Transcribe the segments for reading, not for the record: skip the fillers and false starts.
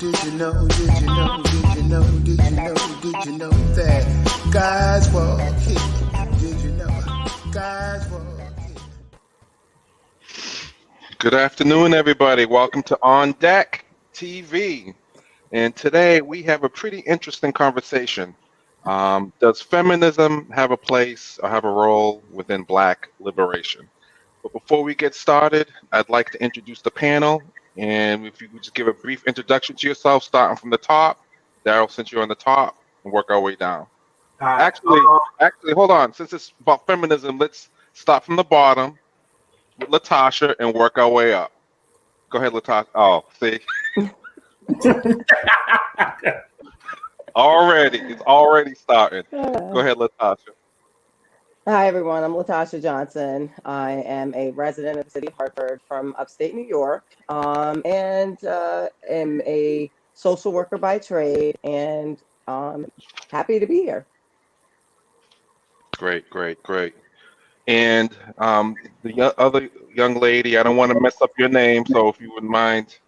Did you know that guys walk here? Did you know guys walk here? Good afternoon, everybody. Welcome to On Deck TV. And today we have a pretty interesting conversation. Does feminism have a place or have a role within Black liberation? But before we get started, I'd like to introduce the panel. And if you could just give a brief introduction to yourself, starting from the top. Daryl, since you're on the top, and work our way down. Actually, hold on. Since it's about feminism, let's start from the bottom with Latasha and work our way up. Go ahead, Latasha. Oh, see? It's already starting. Go ahead, Latasha. Hi, everyone. I'm Latasha Johnson. I am a resident of the city of Hartford from upstate New York, and am a social worker by trade, and happy to be here. Great. And the other young lady, I don't want to mess up your name, so if you wouldn't mind.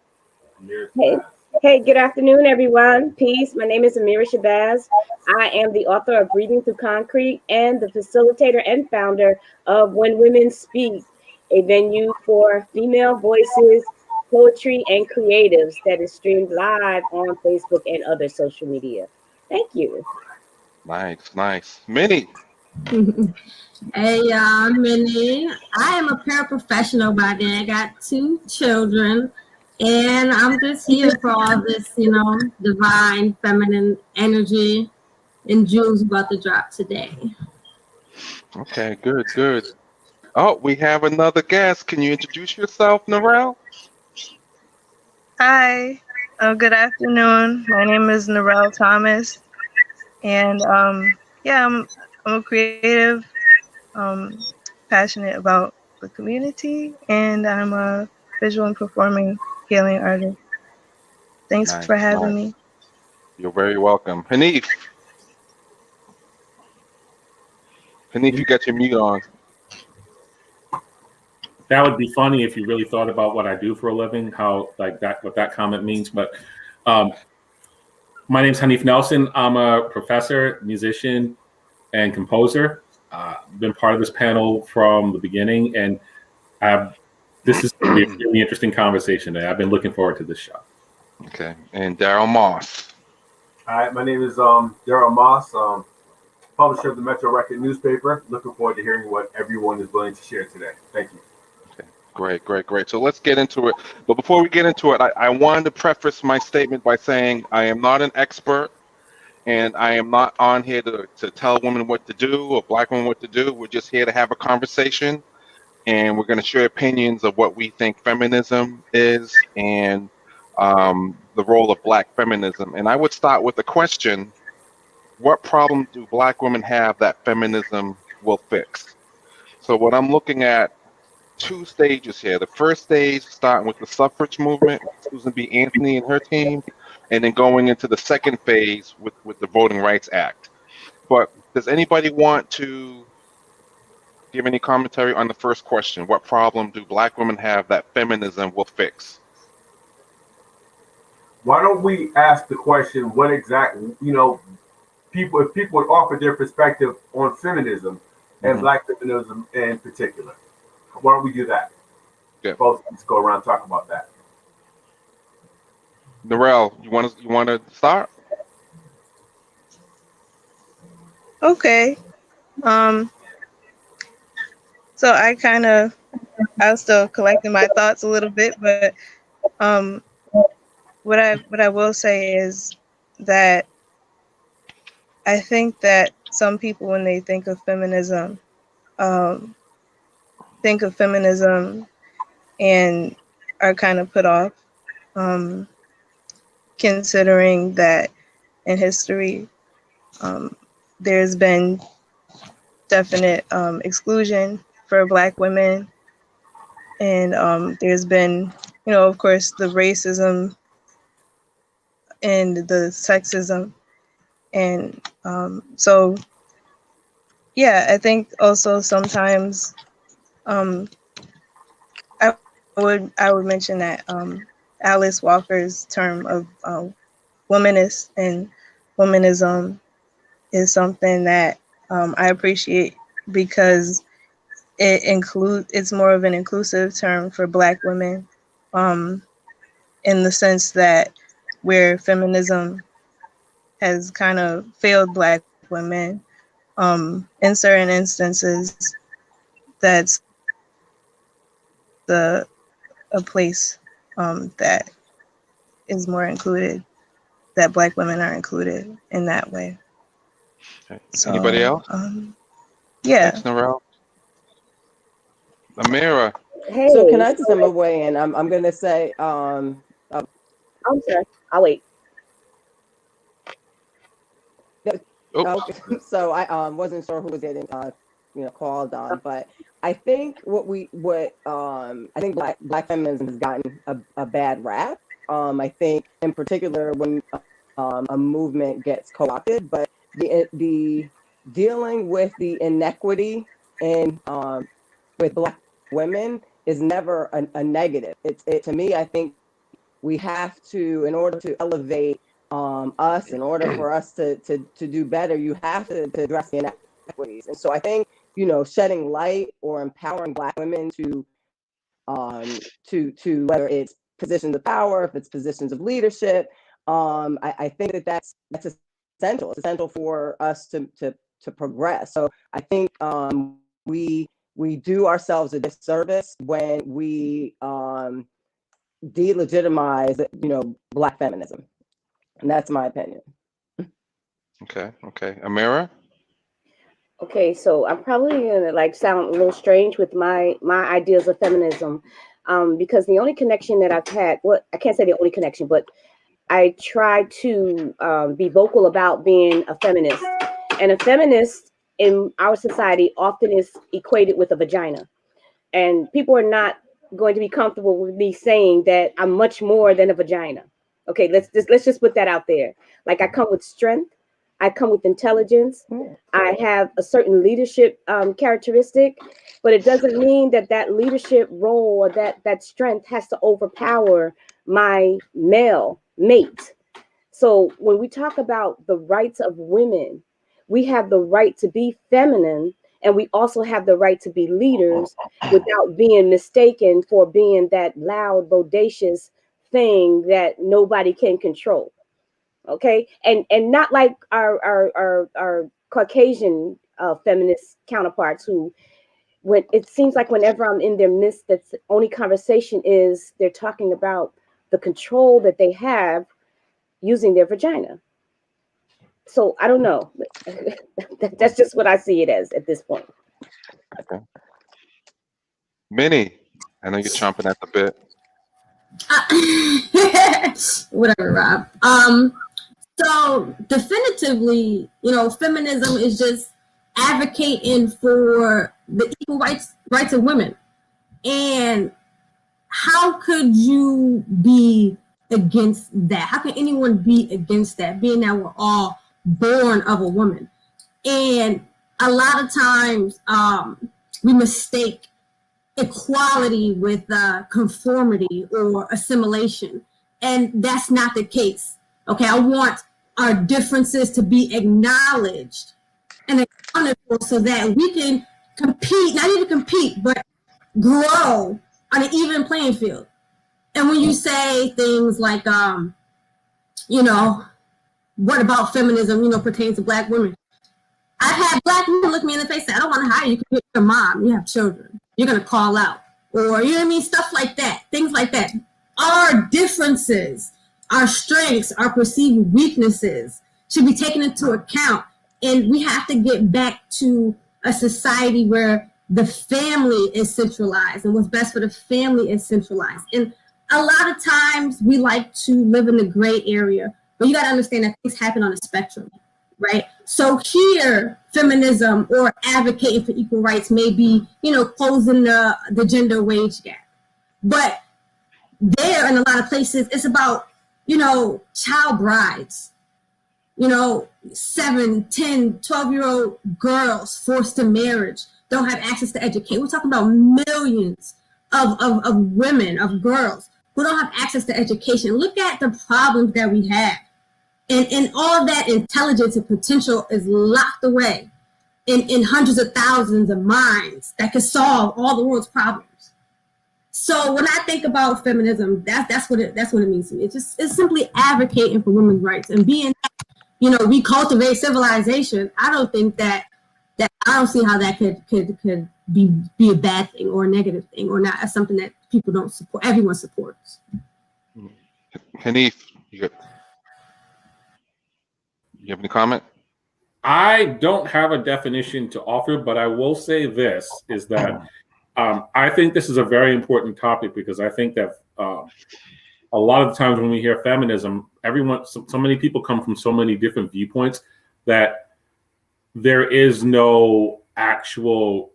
Hey, good afternoon, everyone. Peace. My name is Amira Shabazz. I am the author of Breathing Through Concrete and the facilitator and founder of When Women Speak, a venue for female voices, poetry, and creatives that is streamed live on Facebook and other social media. Thank you. Nice. Minnie. Hey y'all, Minnie. I am a paraprofessional by day. I got 2 children, and I'm just here for all this, divine feminine energy and jewels about to drop today. Okay, good. Oh, we have another guest. Can you introduce yourself, Narelle? Hi. Good afternoon. My name is Narelle Thomas, and I'm a creative, passionate about the community, and I'm a visual and performing healing artist. Thanks for having me. You're very welcome. Hanif, you got your mute on. That would be funny if you really thought about what I do for a living, what that comment means. But my name's Hanif Nelson. I'm a professor, musician, and composer. Been part of this panel from the beginning, and this is going to be a really interesting conversation today. I've been looking forward to this show. Okay, and Daryl Moss. Hi, my name is Daryl Moss, publisher of the Metro Record newspaper. Looking forward to hearing what everyone is willing to share today. Thank you. Okay, great. So let's get into it. But before we get into it, I wanted to preface my statement by saying I am not an expert, and I am not on here to tell women what to do or Black women what to do. We're just here to have a conversation, and we're going to share opinions of what we think feminism is and the role of Black feminism. And I would start with the question, what problem do Black women have that feminism will fix? So what I'm looking at, 2 stages here. The first stage, starting with the suffrage movement, Susan B. Anthony and her team, and then going into the second phase with the Voting Rights Act. But does anybody want to give any commentary on the first question? What problem do Black women have that feminism will fix? Why don't we ask the question, what exactly, if people would offer their perspective on feminism and Black feminism in particular. Why don't we do that? Yeah. Both of us go around and talk about that. Narelle, you want to start? Okay. So I was still collecting my thoughts a little bit, but what I will say is that I think that some people, when they think of feminism and are kind of put off, considering that in history there's been definite exclusion for Black women, and there's been, of course, the racism and the sexism, and so yeah, I think also sometimes I would mention that Alice Walker's term of womanist and womanism is something that I appreciate because it's more of an inclusive term for Black women, in the sense that where feminism has kind of failed Black women, in certain instances, that's a place that is more included, that Black women are included in that way. Okay. So, Anybody else? Yeah. Thanks, Narelle. Amira. Hey, So can I just have my way in? I'm gonna say I'm sorry. I'll wait. Okay. So I wasn't sure who was getting called on, but I think I think black feminism has gotten a bad rap. I think in particular when a movement gets co-opted, but the dealing with the inequity in with Black women is never a negative. To me, I think we have to, in order to elevate us, in order for us to do better, you have to address the inequities. And so I think, shedding light or empowering Black women to whether it's positions of power, if it's positions of leadership, I think that's essential. It's essential for us to progress. So I think we do ourselves a disservice when we delegitimize, Black feminism. And that's my opinion. Okay. Amira? Okay, so I'm probably gonna sound a little strange with my ideas of feminism, because the only connection that I've had, well, I can't say the only connection, but I try to be vocal about being a feminist. And a feminist in our society often is equated with a vagina. And people are not going to be comfortable with me saying that I'm much more than a vagina. Okay, let's just put that out there. Like, I come with strength, I come with intelligence, I have a certain leadership characteristic, but it doesn't mean that leadership role or that strength has to overpower my male mate. So when we talk about the rights of women, we have the right to be feminine, and we also have the right to be leaders without being mistaken for being that loud, bodacious thing that nobody can control. Okay, and not like our Caucasian feminist counterparts who, when it seems like whenever I'm in their midst, that's the only conversation is they're talking about the control that they have using their vagina. So I don't know. That's just what I see it as at this point. Okay. Minnie, I know you're chomping at the bit. Whatever, Rob. So definitively, feminism is just advocating for the equal rights of women. And how could you be against that? How can anyone be against that, being that we're all born of a woman? And a lot of times we mistake equality with conformity or assimilation. And that's not the case. Okay, I want our differences to be acknowledged and accountable so that we can compete, not even compete, but grow on an even playing field. And when you say things like, what about feminism, pertains to Black women? I've had Black women look me in the face and say, I don't want to hire you because you're a mom, you have children, you're going to call out. Or, you know what I mean? Stuff like that, things like that. Our differences, our strengths, our perceived weaknesses should be taken into account. And we have to get back to a society where the family is centralized and what's best for the family is centralized. And a lot of times we like to live in the gray area, but you got to understand that things happen on a spectrum, right? So here, feminism or advocating for equal rights may be, closing the gender wage gap. But there, in a lot of places, it's about, child brides, 7, 10, 12-year-old girls forced to marriage, don't have access to education. We're talking about millions of women, of girls who don't have access to education. Look at the problems that we have. And all that intelligence and potential is locked away in hundreds of thousands of minds that could solve all the world's problems. So when I think about feminism, that's what it means to me. It's simply advocating for women's rights and being, we cultivate civilization. I don't think that I don't see how that could be a bad thing or a negative thing or not as something that people don't support. Everyone supports. Hanif, you have any comment? I don't have a definition to offer, but I will say this, is that I think this is a very important topic, because I think that a lot of the times when we hear feminism, so many people come from so many different viewpoints that there is no actual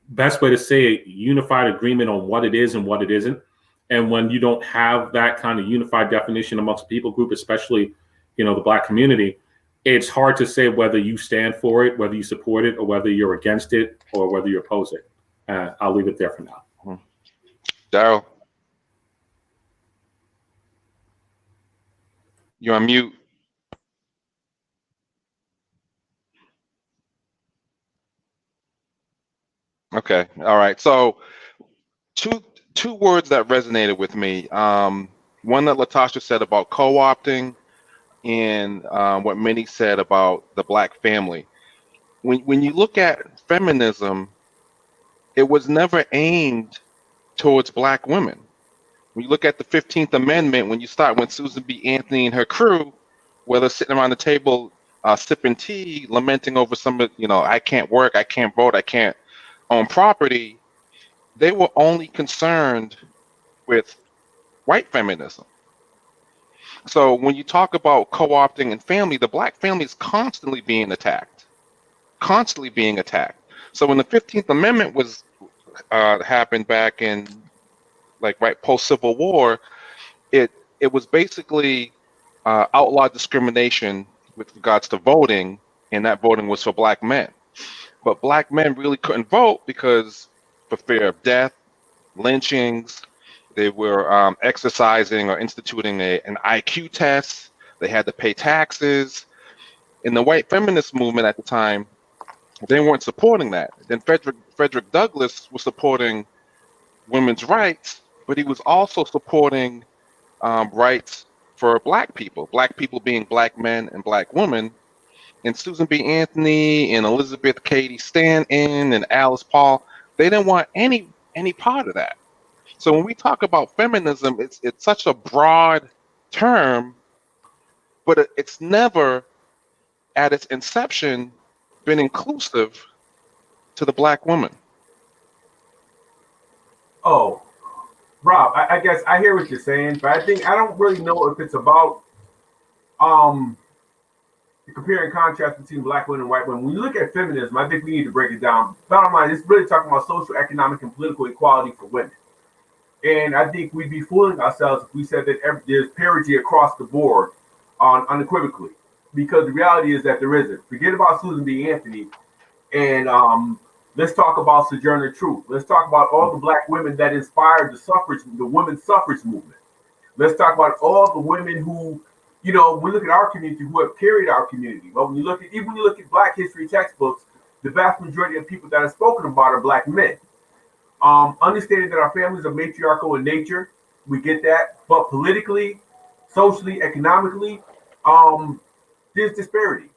best way to say it, unified agreement on what it is and what it isn't. And when you don't have that kind of unified definition amongst the people group, especially, the Black community, it's hard to say whether you stand for it, whether you support it, or whether you're against it, or whether you oppose it. I'll leave it there for now. Daryl, you're on mute. Okay, all right. So two words that resonated with me. One that Latasha said about co-opting, and what Minnie said about the Black family. When you look at feminism, it was never aimed towards Black women. When you look at the 15th Amendment, when Susan B. Anthony and her crew, whether sitting around the table sipping tea, lamenting over I can't work, I can't vote, I can't own property, they were only concerned with white feminism. So when you talk about co-opting and family, the Black family is constantly being attacked. So when the 15th Amendment was happened back in right post-Civil War, it was basically outlawed discrimination with regards to voting, and that voting was for Black men. But Black men really couldn't vote because for fear of death, lynchings. They were exercising or instituting an IQ test. They had to pay taxes. In the white feminist movement at the time, they weren't supporting that. Then Frederick Douglass was supporting women's rights, but he was also supporting rights for Black people being Black men and Black women. And Susan B. Anthony and Elizabeth Cady Stanton and Alice Paul, they didn't want any part of that. So when we talk about feminism, it's such a broad term, but it's never, at its inception, been inclusive to the Black woman. Oh, Rob, I guess I hear what you're saying, but I don't really know if it's about the compare and contrast between Black women and white women. When you look at feminism, I think we need to break it down. Bottom line, it's really talking about social, economic, and political equality for women. And I think we'd be fooling ourselves if we said that there's parity across the board unequivocally, because the reality is that there isn't. Forget about Susan B. Anthony, and let's talk about Sojourner Truth. Let's talk about all the Black women that inspired the women's suffrage movement. Let's talk about all the women who, we look at our community, who have carried our community. But when you look at Black history textbooks, the vast majority of people that are spoken about are Black men. Understanding that our families are matriarchal in nature, we get that. But politically, socially, economically, there's disparity.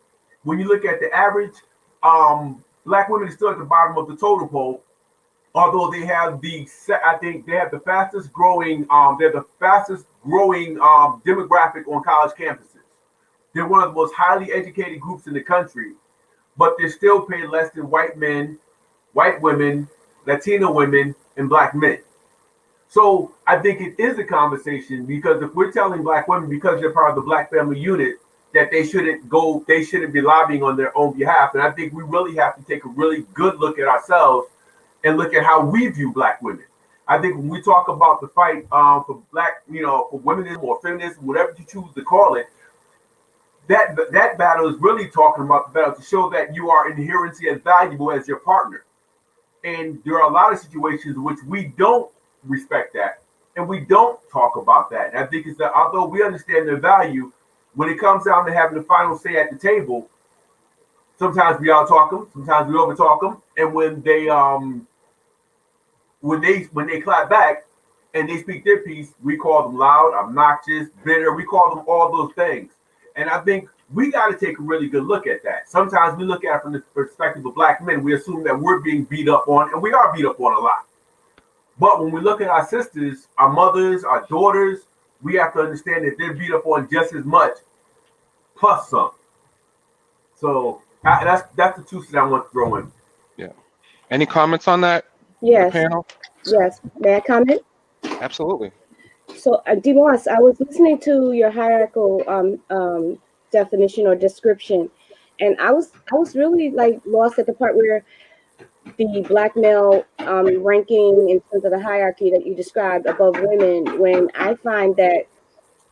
When you look at the average, Black women are still at the bottom of the totem pole, although they have the fastest growing demographic on college campuses. They're one of the most highly educated groups in the country, but they're still paid less than white men, white women, Latino women, and Black men. So I think it is a conversation, because if we're telling Black women, because they're part of the Black family unit, that they shouldn't be lobbying on their own behalf. And I think we really have to take a really good look at ourselves and look at how we view Black women. I think when we talk about the fight for Black, for feminism or feminism, whatever you choose to call it, that battle is really talking about the battle to show that you are inherently as valuable as your partner. And there are a lot of situations in which we don't respect that. and we don't talk about that. And I think it's that although we understand their value, when it comes down to having the final say at the table, sometimes we out talk them, sometimes we over talk them, and when they clap back and they speak their piece, we call them loud, obnoxious, bitter. We call them all those things. And I think we got to take a really good look at that. Sometimes we look at it from the perspective of black men. We assume that we're being beat up on, and we are beat up on a lot. But when we look at our sisters, our mothers, our daughters, we have to understand that they're beat up on just as much, plus some. So that's the two that I want to throw in. Yeah. Any comments on that? Yes. Panel? Yes. May I comment? Absolutely. So, DeMoss, I was listening to your hierarchical definition or description, and I was really like lost at the part where the black male ranking in terms of the hierarchy that you described above women, when I find that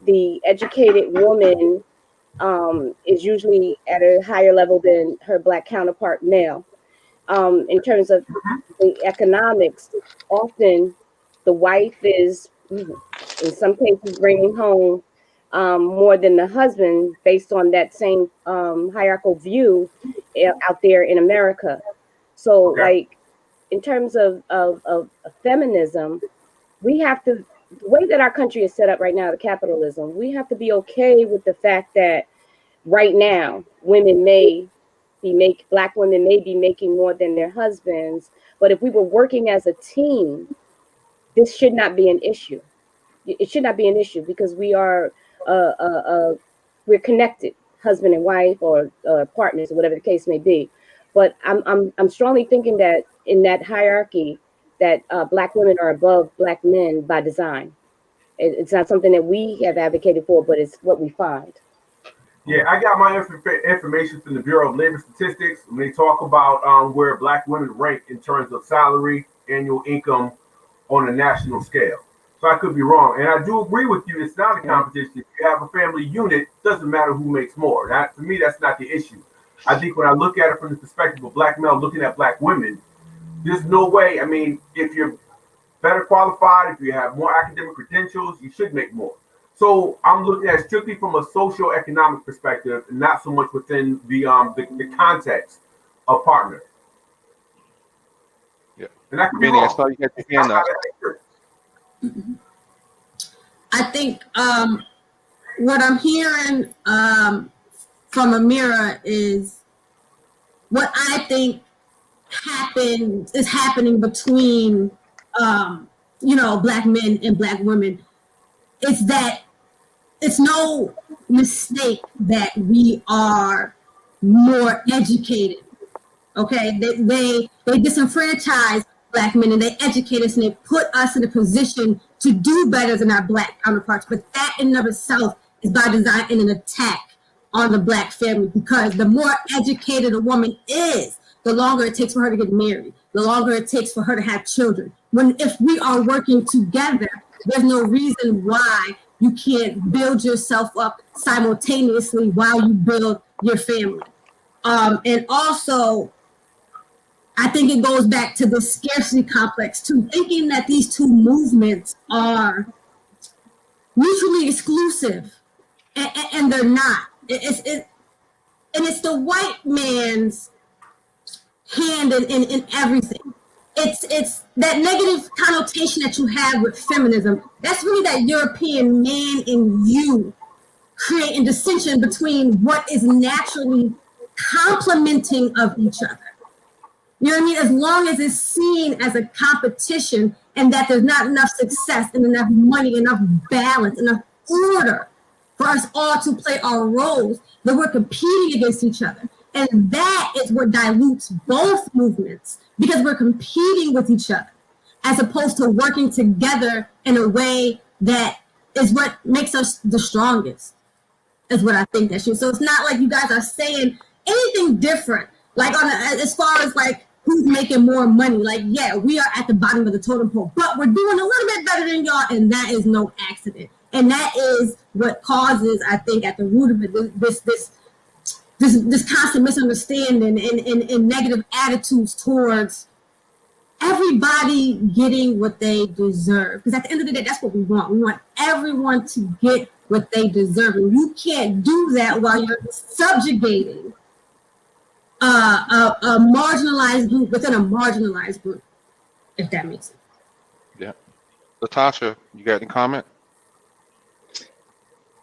the educated woman is usually at a higher level than her black counterpart male. In terms of the economics, often the wife is, in some cases, bringing home more than the husband based on that same hierarchical view out there in America. So, like, in terms of feminism, we have to, the way that our country is set up right now, the capitalism, we have to be okay with the fact that right now, black women may be making more than their husbands, but if we were working as a team, this should not be an issue. It should not be an issue because we are we're connected, husband and wife, or partners, or whatever the case may be. But I'm strongly thinking that in that hierarchy, that black women are above black men by design. It's not something that we have advocated for, but it's what we find. Yeah, I got my information from the Bureau of Labor Statistics when they talk about where black women rank in terms of salary, annual income on a national scale. So I could be wrong. And I do agree with you. It's not a competition. If you have a family unit, it doesn't matter who makes more. For me, that's not the issue. I think when I look at it from the perspective of black male looking at black women, there's no way. I mean, if you're better qualified, if you have more academic credentials, you should make more. So I'm looking at it strictly from a socio-economic perspective, and not so much within the context of partner. Yeah. And that Minnie, I saw you had your hand up. I think what I'm hearing from Amira is what I think is happening between black men and black women. It's that it's no mistake that we are more educated. Okay, they disenfranchise black men and they educate us and they put us in a position to do better than our black counterparts. But that in and of itself is by design and an attack on the black family, because the more educated a woman is, the longer it takes for her to get married, the longer it takes for her to have children. If we are working together, there's no reason why you can't build yourself up simultaneously while you build your family. And also, I think it goes back to the scarcity complex too, thinking that these two movements are mutually exclusive, and they're not. And it's the white man's hand in everything. It's that negative connotation that you have with feminism. That's really that European man in you creating distinction between what is naturally complementing of each other. You know what I mean? As long as it's seen as a competition and that there's not enough success and enough money, enough balance, enough order for us all to play our roles, that we're competing against each other. And that is what dilutes both movements, because we're competing with each other as opposed to working together in a way that is what makes us the strongest, is what I think that's true. So it's not like you guys are saying anything different, like as far as like who's making more money. Like, yeah, we are at the bottom of the totem pole, but we're doing a little bit better than y'all, and that is no accident. And that is what causes, I think, at the root of it, this constant misunderstanding and negative attitudes towards everybody getting what they deserve. Because at the end of the day, that's what we want. We want everyone to get what they deserve. And you can't do that while you're subjugating a marginalized group within a marginalized group, if that makes sense. Yeah. Latasha, you got any comment?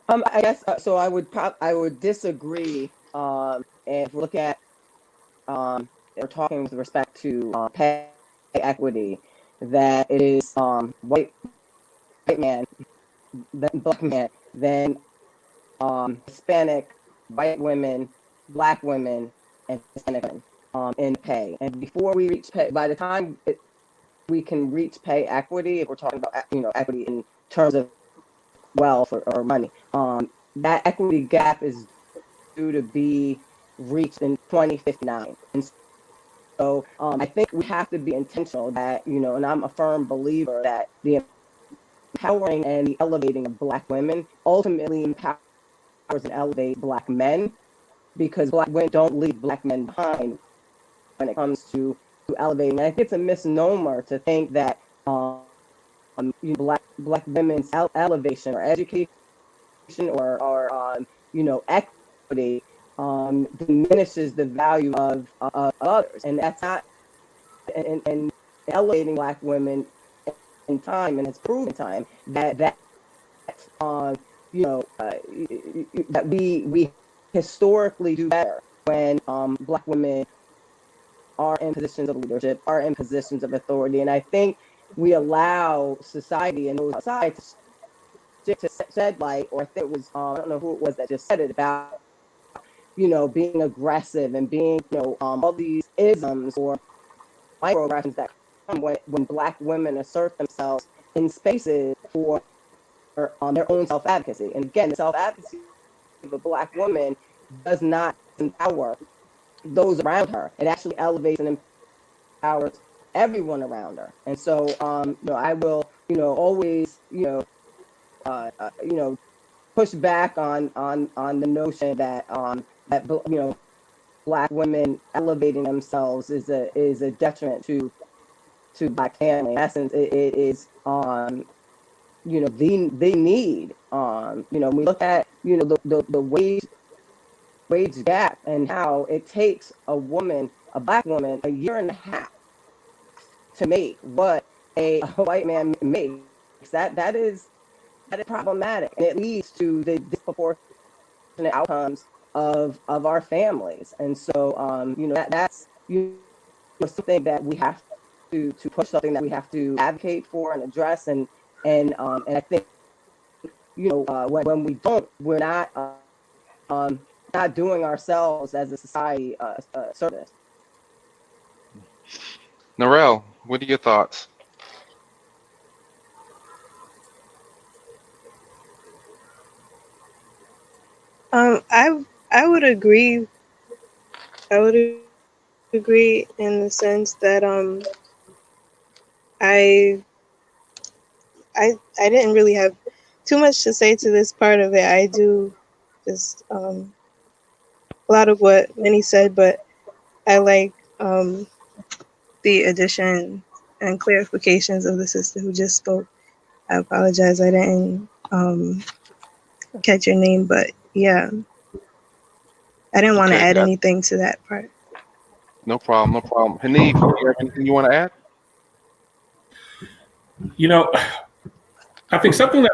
I guess so. I would disagree. And if we look at we're talking with respect to pay equity, that it is white man, then black man, then Hispanic, white women, black women, and Hispanic women in pay. And before we reach pay, by the time we can reach pay equity, if we're talking about equity in terms of wealth or money, that equity gap is due to be reached in 2059. And so I think we have to be intentional that, and I'm a firm believer that the empowering and the elevating of Black women ultimately empowers and elevates Black men, because Black women don't leave Black men behind when it comes to elevating. And I think it's a misnomer to think that Black women's elevation or education or equity diminishes the value of others, and that's not. And elevating Black women in time, and it's proven time that that we historically do better when Black women are in positions of leadership, are in positions of authority. And I think we allow society and those outside to shed light, or I think it was, I don't know who it was that just said it, about, being aggressive and being, all these isms or microaggressions that come when Black women assert themselves in spaces for their own self-advocacy. And again, the self-advocacy of a Black woman does not empower those around her. It actually elevates and empowers everyone around her. And so, I will, always, push back on the notion that Black women elevating themselves is a detriment to Black family. In essence, it is they need we look at the wage gap and how it takes a Black woman, a year and a half to make what a white man makes. That is problematic, and it leads to the disproportionate outcomes of our families. And so that's something that we have to push, something that we have to advocate for and address. And I think when we don't, we're not doing ourselves as a society service. Narelle, what are your thoughts? I would agree. I would agree in the sense that I I didn't really have too much to say to this part of it. I do just a lot of what Minnie said, but I like the addition and clarifications of the sister who just spoke. I apologize, I didn't catch your name, but yeah, I didn't want to Okay, add yeah, anything to that part. no problem, no problem. Hanif, you have anything you want to add? You know, I think something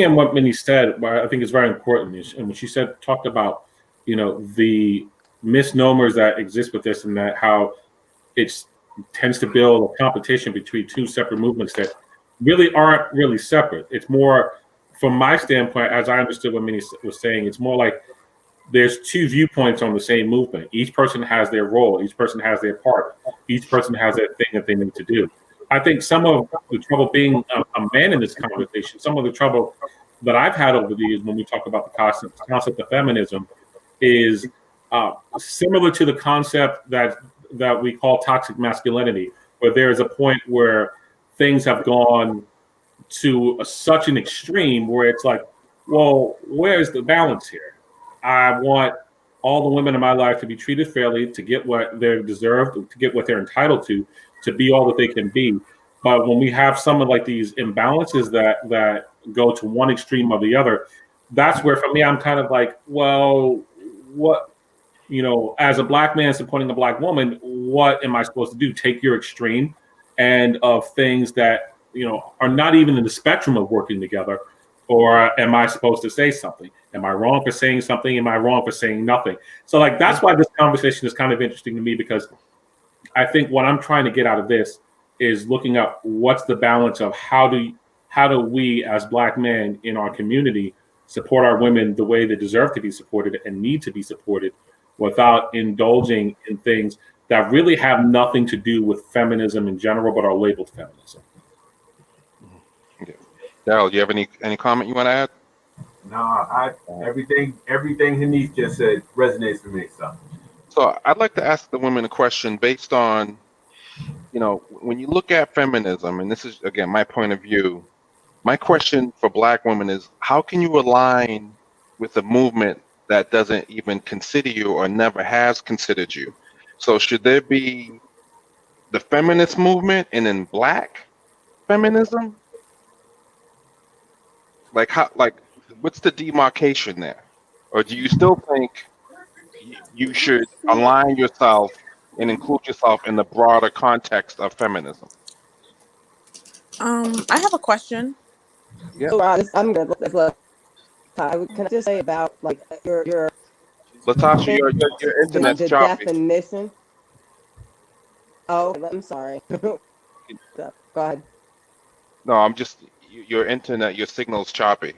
in what Minnie said, I think is very important, is, and when she talked about, the misnomers that exist with this, and that how it tends to build a competition between two separate movements that really aren't really separate. It's more, from my standpoint, as I understood what Minnie was saying, it's more like there's two viewpoints on the same movement. Each person has their role. Each person has their part. Each person has their thing that they need to do. I think some of the trouble being a man in this conversation, some of the trouble that I've had over the years when we talk about the concept of feminism is similar to the concept that we call toxic masculinity, where there is a point where things have gone to such an extreme where it's like, well, where's the balance here? I want all the women in my life to be treated fairly, to get what they deserve, to get what they're entitled to be all that they can be. But when we have some of like these imbalances that go to one extreme or the other, that's where for me I'm kind of like, well, what, as a black man supporting a black woman, what am I supposed to do? Take your extreme and of things that are not even in the spectrum of working together, or am I supposed to say something? Am I wrong for saying something? Am I wrong for saying nothing? So like that's why this conversation is kind of interesting to me, because I think what I'm trying to get out of this is looking up what's the balance of how do we as black men in our community support our women the way they deserve to be supported and need to be supported, without indulging in things that really have nothing to do with feminism in general, but are labeled feminism. Okay. Daryl, do you have any comment you want to add? No, everything Hanif just said resonates for me. So I'd like to ask the women a question based on, when you look at feminism, and this is again my point of view. My question for black women is, how can you align with a movement that doesn't even consider you or never has considered you? So should there be the feminist movement and then black feminism? Like what's the demarcation there? Or do you still think you should align yourself and include yourself in the broader context of feminism? I have a question. Yeah. So I'm gonna look. Can I just say about like your Latasha, your internet's the choppy. definition? Oh, I'm sorry. Go ahead. No, I'm just your internet, your signal's choppy.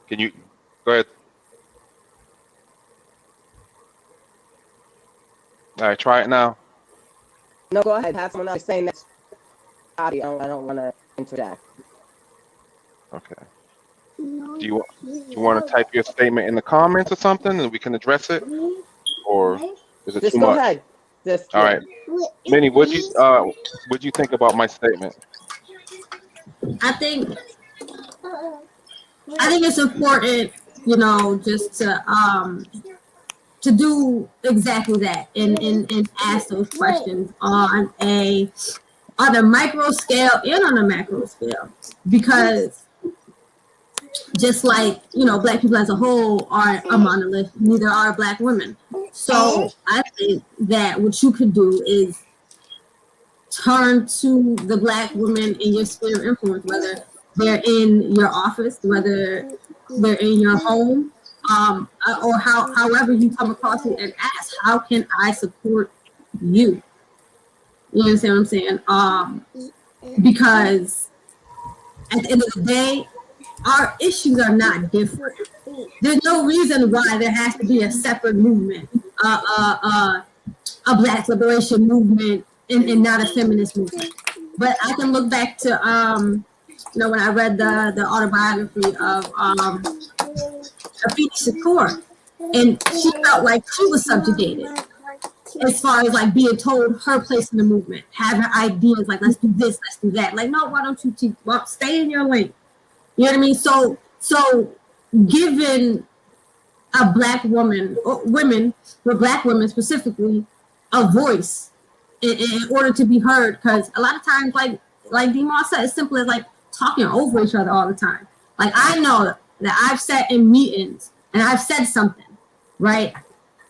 Can you go ahead? All right, try it now. No, go ahead. Have someone else saying that's audio. I don't want to interject. Okay. Do you want to type your statement in the comments or something, and we can address it, or is it Just too go much? ahead. All right, Minnie, what'd you think about my statement? I think it's important, just to do exactly that and ask those questions on a micro scale and on a macro scale, because just like black people as a whole are a monolith, neither are black women. So I think that what you could do is turn to the black women in your sphere of influence, whether they're in your office, whether they're in your home, or however you come across it, and ask, how can I support you? You understand what I'm saying? Because at the end of the day, our issues are not different. There's no reason why there has to be a separate movement, a black liberation movement, and not a feminist movement. But I can look back to when I read the autobiography of Afeni Shakur, and she felt like she was subjugated as far as like being told her place in the movement, having ideas like, let's do this, let's do that. Like, no, why don't you stay in your lane? You know what I mean? So given a black woman, or women, but black women specifically, a voice in order to be heard, because a lot of times, like Demar said, it's simply as like talking over each other all the time. Like, I know that I've sat in meetings and I've said something, right,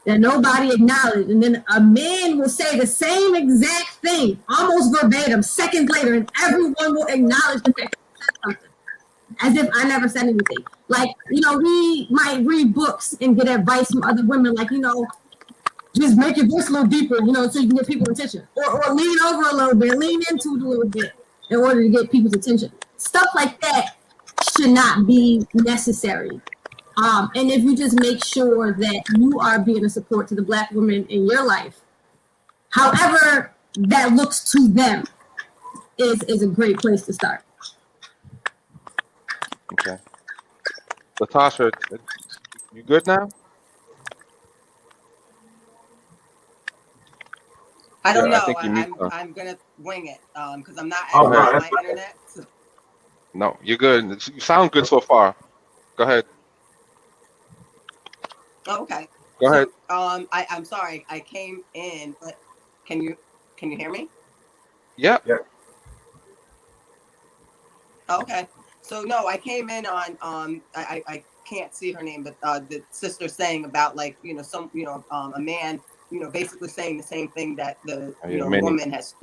that nobody acknowledged, and then a man will say the same exact thing, almost verbatim, seconds later, and everyone will acknowledge the fact that he said something, as if I never said anything. Like, we might read books and get advice from other women, like, just make your voice a little deeper, so you can get people's attention. Or lean over a little bit, lean into it a little bit in order to get people's attention. Stuff like that should not be necessary. And if you just make sure that you are being a support to the black women in your life, however that looks to them, is a great place to start. Okay. Latasha, you good now? I don't know. I think I'm gonna wing it because I'm not Oh, on no, my internet. So. No, you're good. You sound good so far. Go ahead. Oh, okay. Go ahead. I'm sorry, I came in, but can you hear me? Yep. Yeah. Okay. So no, I came in on I can't see her name, but the sister saying about like some a man basically saying the same thing that the Yeah, Minnie. woman has.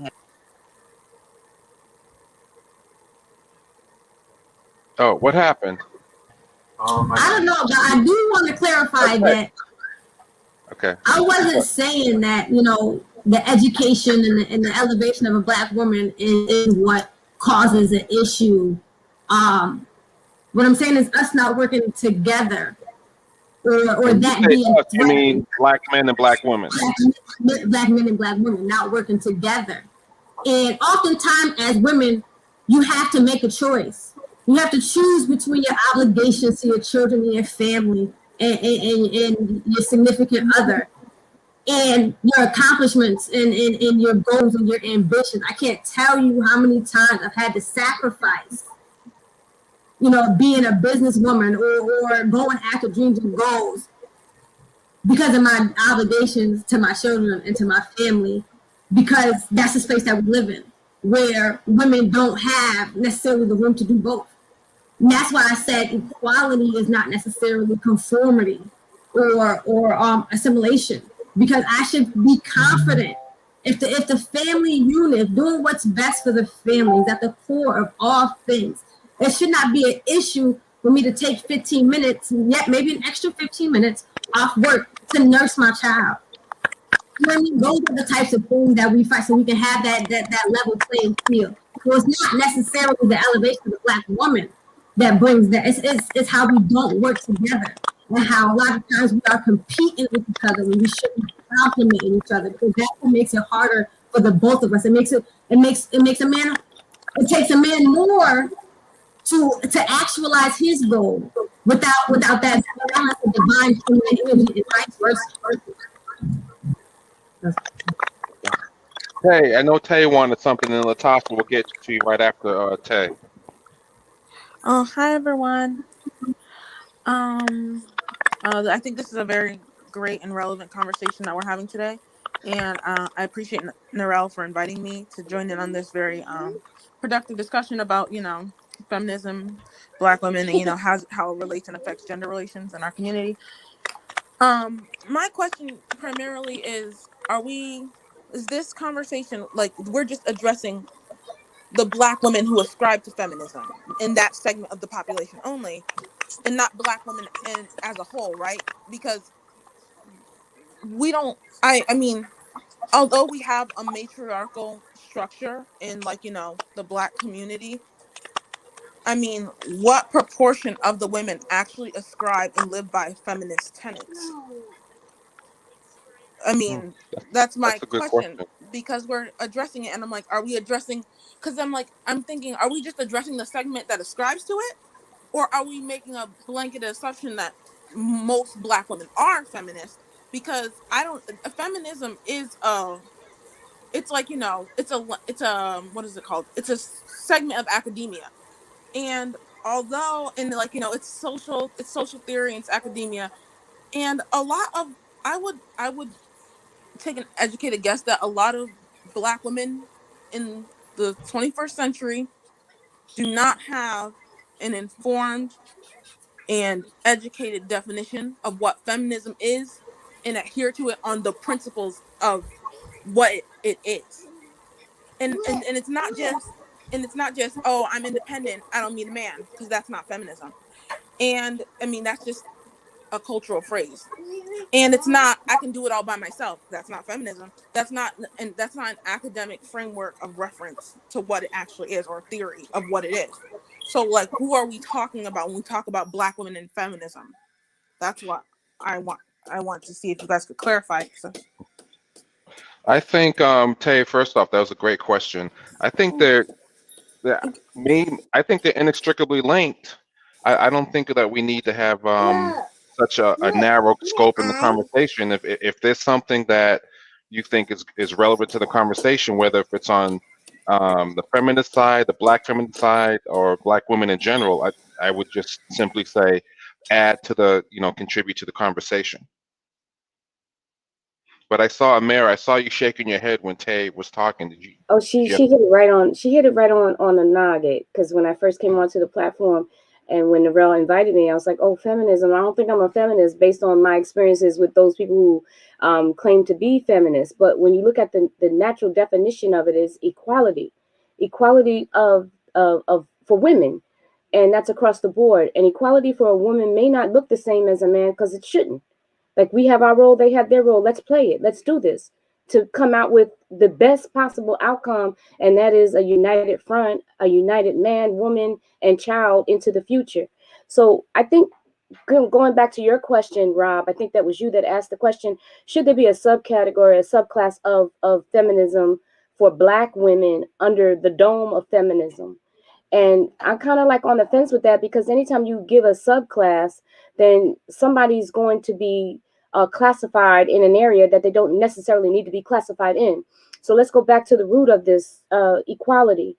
Oh, what happened? I don't know, but I do want to clarify that Okay. I wasn't saying that, the education and the elevation of a Black woman is what causes an issue. What I'm saying is us not working together, or When you that say being us, you mean Black men and Black women. Black men and Black women not working together. And oftentimes, as women, you have to make a choice. You have to choose between your obligations to your children and your family and your significant other, and your accomplishments and your goals and your ambitions. I can't tell you how many times I've had to sacrifice, being a businesswoman or going after dreams and goals because of my obligations to my children and to my family, because that's the space that we live in, where women don't have necessarily the room to do both. And that's why I said equality is not necessarily conformity or assimilation, because I should be confident if the family unit doing what's best for the family is at the core of all things. It should not be an issue for me to take 15 minutes, yet maybe an extra 15 minutes off work to nurse my child. Those are the types of things that we fight so we can have that level playing field. So it's not necessarily the elevation of the Black woman that brings that. It's how we don't work together, and how a lot of times we are competing with each other when we should be complimenting each other, because that's what makes it harder for the both of us. It makes a man. It takes a man more to actualize his goal without that balance of divine feminine energy and vice versa. Hey, I know Tay wanted something, and Latasha will get to you right after Tay. Oh, hi everyone. I think this is a very great and relevant conversation that we're having today, and I appreciate Narelle for inviting me to join in on this very productive discussion about feminism, Black women, and how it relates and affects gender relations in our community. My question primarily is: is this conversation like we're just addressing the Black women who ascribe to feminism in that segment of the population only, and not Black women and as a whole, right? Because we don't. I mean, although we have a matriarchal structure in the Black community, I mean, what proportion of the women actually ascribe and live by feminist tenets? I mean, that's my That's a good question, question. because we're addressing it, and I'm like, are we addressing? Because I'm thinking, are we just addressing the segment that ascribes to it, or are we making a blanket assumption that most Black women are feminist? Because I don't. Feminism is it's like it's a what is it called? It's a segment of academia, and although it's social theory and it's academia, and a lot of I would take an educated guess that a lot of Black women in the 21st century do not have an informed and educated definition of what feminism is and adhere to it on the principles of what it is. And it's not just, oh, I'm independent, I don't need a man, because that's not feminism. And I mean, that's just a cultural phrase. And it's not, I can do it all by myself, that's not feminism. That's not an academic framework of reference to what it actually is, or theory of what it is. So like, who are we talking about when we talk about Black women and feminism? That's what I want to see if you guys could clarify. So. I think Tay, first off, that was a great question. I think I think they're inextricably linked. I don't think that we need to have such a narrow scope in the conversation. If there's something that you think is relevant to the conversation, whether if it's on the feminist side, the Black feminist side, or Black women in general, I would just simply say add to contribute to the conversation. But I saw Amira. I saw you shaking your head when Tay was talking. Did you? Oh, she hit it right on. She hit it right on the nugget. Because when I first came onto the platform, and when Narelle invited me, I was like, "Oh, feminism. I don't think I'm a feminist based on my experiences with those people who claim to be feminists." But when you look at the natural definition of it, is equality, equality of for women, and that's across the board. And equality for a woman may not look the same as a man because it shouldn't. Like we have our role, they have their role. Let's play it. Let's do this to come out with the best possible outcome, and that is a united front, a united man, woman, and child into the future. So I think going back to your question, Rob, I think that was you that asked the question: should there be a subcategory, a subclass of feminism for Black women under the dome of feminism? And I'm kind of like on the fence with that, because anytime you give a subclass, then somebody's going to be classified in an area that they don't necessarily need to be classified in. So let's go back to the root of this equality.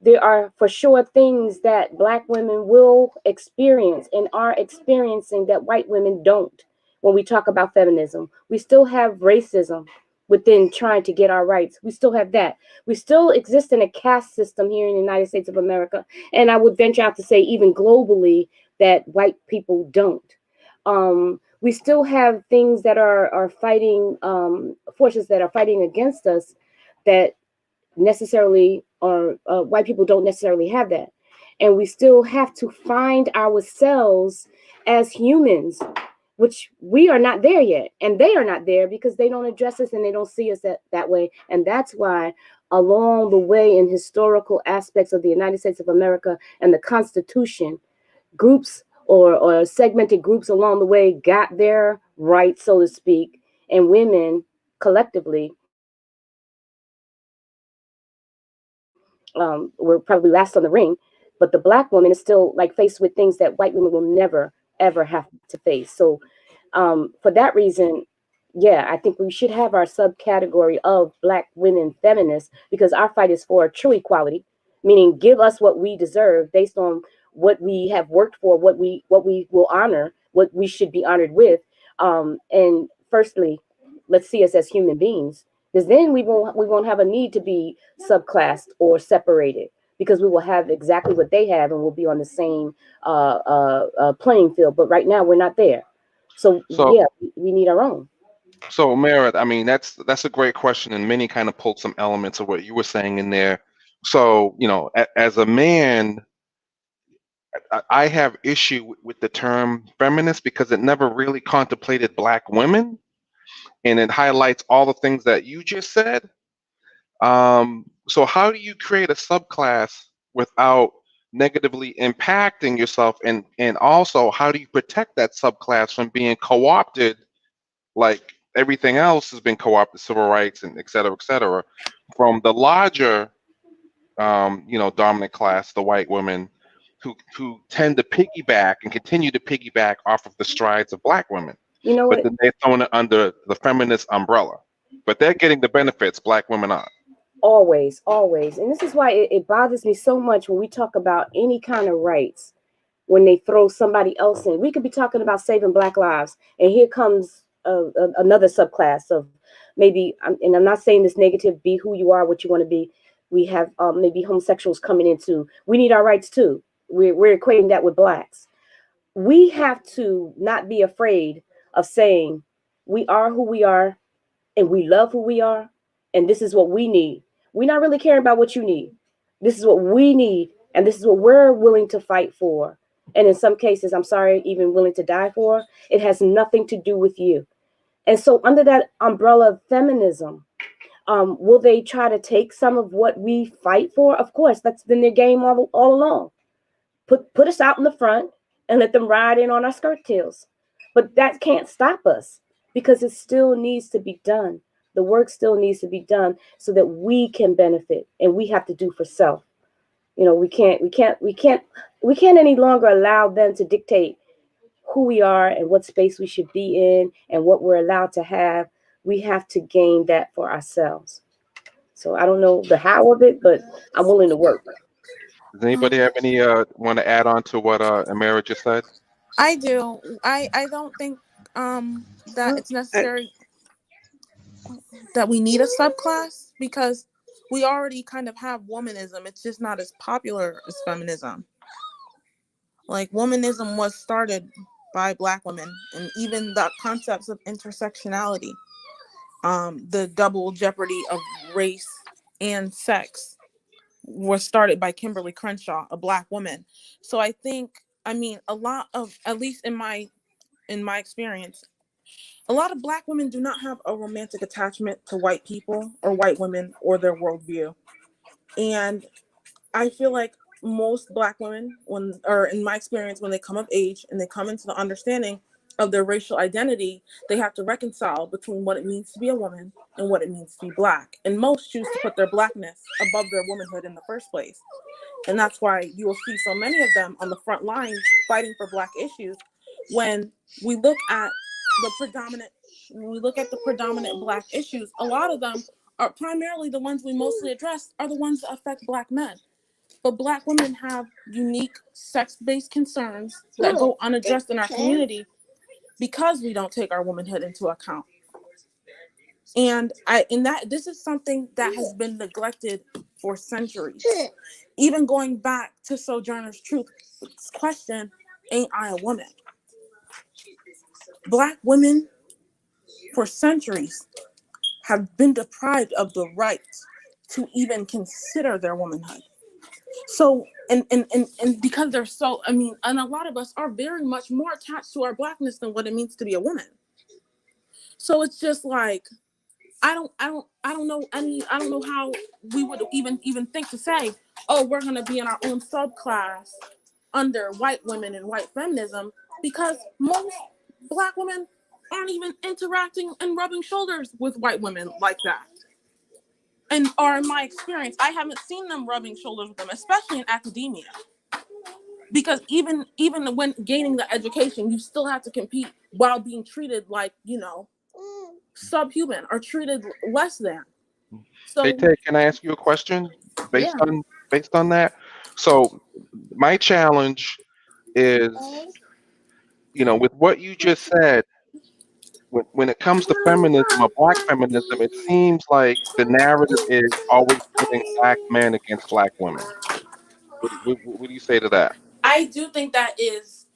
There are for sure things that Black women will experience and are experiencing that white women don't. When we talk about feminism, we still have racism within trying to get our rights. We still have that. We still exist in a caste system here in the United States of America. And I would venture out to say even globally that white people don't. We still have things that are fighting, forces that are fighting against us that necessarily, or white people don't necessarily have that. And we still have to find ourselves as humans, which we are not there yet. And they are not there because they don't address us and they don't see us that way. And that's why along the way in historical aspects of the United States of America and the Constitution, groups or segmented groups along the way got their rights, so to speak, and women collectively were probably last on the ring, but the Black woman is still like faced with things that white women will never ever have to face. So for that reason, yeah, I think we should have our subcategory of Black women feminists, because our fight is for true equality, meaning give us what we deserve based on what we have worked for, what we will honor, what we should be honored with. And firstly, let's see us as human beings, because then we won't have a need to be subclassed or separated, because we will have exactly what they have and we'll be on the same playing field. But right now we're not there. So So, yeah, we need our own. so Merit, I mean, that's a great question, and Minnie kind of pulled some elements of what you were saying in there. So, as a man, I have issue with the term feminist because it never really contemplated Black women, and it highlights all the things that you just said. So how do you create a subclass without negatively impacting yourself, and also how do you protect that subclass from being co-opted like everything else has been co-opted, civil rights and et cetera, from the larger dominant class, the white women, who tend to piggyback and continue to piggyback off of the strides of Black women, You know but what? then they're thrown it under the feminist umbrella, but they're getting the benefits Black women aren't. Always. And this is why it bothers me so much when we talk about any kind of rights, when they throw somebody else in. We could be talking about saving Black lives, and here comes another subclass of maybe, and I'm not saying this negative, be who you are, what you want to be. We have maybe homosexuals coming into, we need our rights too. We're equating that with Blacks. We have to not be afraid of saying we are who we are and we love who we are, and this is what we need. We're not really caring about what you need. This is what we need, and this is what we're willing to fight for. And in some cases, I'm sorry, even willing to die for. It has nothing to do with you. And so, under that umbrella of feminism, will they try to take some of what we fight for? Of course, that's been their game all along. Put us out in the front and let them ride in on our skirt tails. But that can't stop us, because it still needs to be done. The work still needs to be done so that we can benefit, and we have to do for self. We can't any longer allow them to dictate who we are and what space we should be in and what we're allowed to have. We have to gain that for ourselves. So I don't know the how of it, but I'm willing to work. Does anybody have any want to add on to what Amara just said? I do. I don't think that it's I, necessary. that we need a subclass, because we already kind of have womanism. It's just not as popular as feminism. Like, womanism was started by Black women, and even the concepts of intersectionality, the double jeopardy of race and sex, was started by Kimberly Crenshaw, a Black woman. So I think, I mean, a lot of, at least in my experience, a lot of Black women do not have a romantic attachment to white people or white women or their worldview. And I feel like most Black women, or in my experience, when they come of age and they come into the understanding of their racial identity, they have to reconcile between what it means to be a woman and what it means to be Black. And most choose to put their Blackness above their womanhood in the first place. And that's why you will see so many of them on the front lines fighting for Black issues. When we look at the predominant Black issues, a lot of them are primarily the ones we mostly address are the ones that affect Black men. But Black women have unique sex-based concerns that go unaddressed in our community because we don't take our womanhood into account. And this is something that has been neglected for centuries. Even going back to Sojourner's Truth's question, ain't I a woman? Black women for centuries have been deprived of the right to even consider their womanhood. So, and because they're so, I mean, and a lot of us are very much more attached to our Blackness than what it means to be a woman. So it's just like, I don't know how we would even think to say, oh, we're going to be in our own subclass under white women and white feminism, because most Black women aren't even interacting and rubbing shoulders with white women like that. And, or in my experience, I haven't seen them rubbing shoulders with them, especially in academia. Because even when gaining the education, you still have to compete while being treated like, subhuman or treated less than. So, Hey, Ted, can I ask you a question based on that? So my challenge is, with what you just said, when it comes to feminism or Black feminism, it seems like the narrative is always putting Black men against Black women. What do you say to that? I do think that is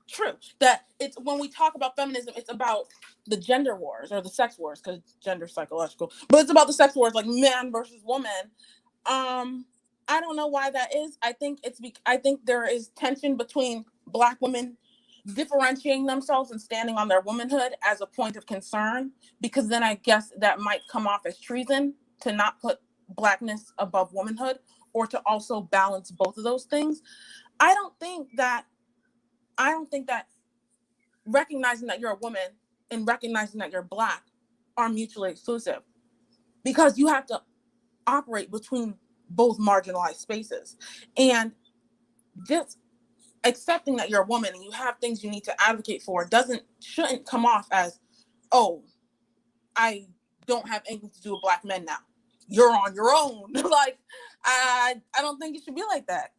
true. That it's, when we talk about feminism, it's about the gender wars or the sex wars, because gender psychological, but it's about the sex wars, like man versus woman. I don't know why that is. I think there is tension between Black women differentiating themselves and standing on their womanhood as a point of concern, because then I guess that might come off as treason to not put Blackness above womanhood, or to also balance both of those things. I don't think that recognizing that you're a woman and recognizing that you're Black are mutually exclusive, because you have to operate between both marginalized spaces. And just accepting that you're a woman and you have things you need to advocate for shouldn't come off as, oh, I don't have anything to do with Black men now, you're on your own. Like, I don't think it should be like that.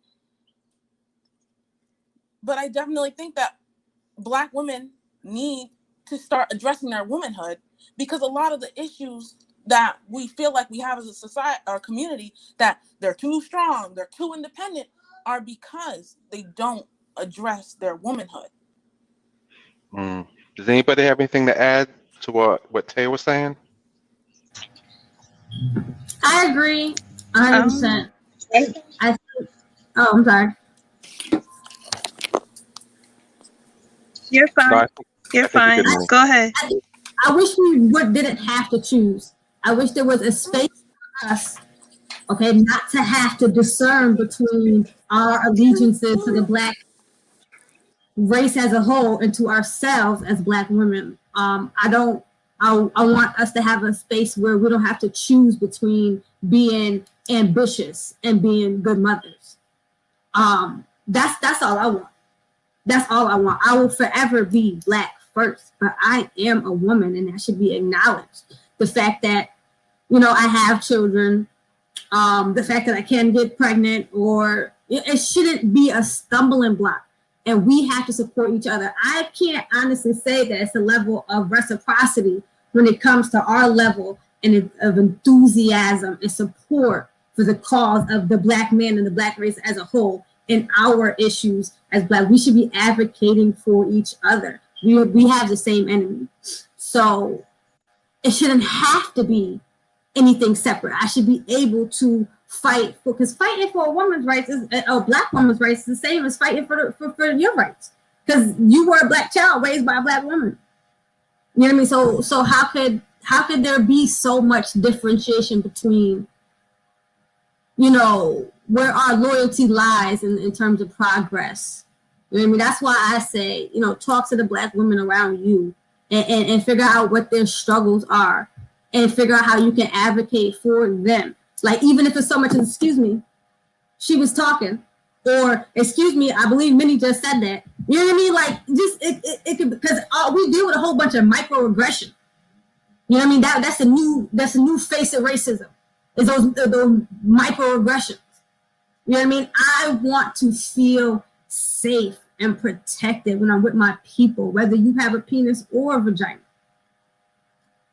But I definitely think that Black women need to start addressing their womanhood, because a lot of the issues that we feel like we have as a society or community, that they're too strong, they're too independent, are because they don't address their womanhood. Does anybody have anything to add to what Tay was saying? I agree 100%. I'm sorry. You're fine. You're fine. Go ahead. I wish we didn't have to choose. I wish there was a space for us, okay, not to have to discern between our allegiances to the Black race as a whole and to ourselves as Black women. I want us to have a space where we don't have to choose between being ambitious and being good mothers. That's all I want. That's all I want. I will forever be Black first, but I am a woman, and that should be acknowledged. The fact that, I have children, the fact that I can get pregnant, or it shouldn't be a stumbling block. And we have to support each other. I can't honestly say that it's a level of reciprocity when it comes to our level of enthusiasm and support for the cause of the Black man and the Black race as a whole and our issues as Black. We should be advocating for each other. We have the same enemy. So it shouldn't have to be anything separate. I should be able to fight for, because fighting for a woman's rights is a Black woman's rights is the same as fighting for your rights, because you were a Black child raised by a Black woman. You know what I mean? So how could there be so much differentiation between, you know, where our loyalty lies in terms of progress? You know what I mean? That's why I say, you know, talk to the Black women around you and figure out what their struggles are and figure out how you can advocate for them. Like, even if it's so much as, excuse me, she was talking, or excuse me, I believe Minnie just said that. You know what I mean? Like, just it could, because we deal with a whole bunch of microaggression. You know what I mean? That's a new face of racism. Is those microaggressions. You know what I mean? I want to feel safe and protected when I'm with my people, whether you have a penis or a vagina.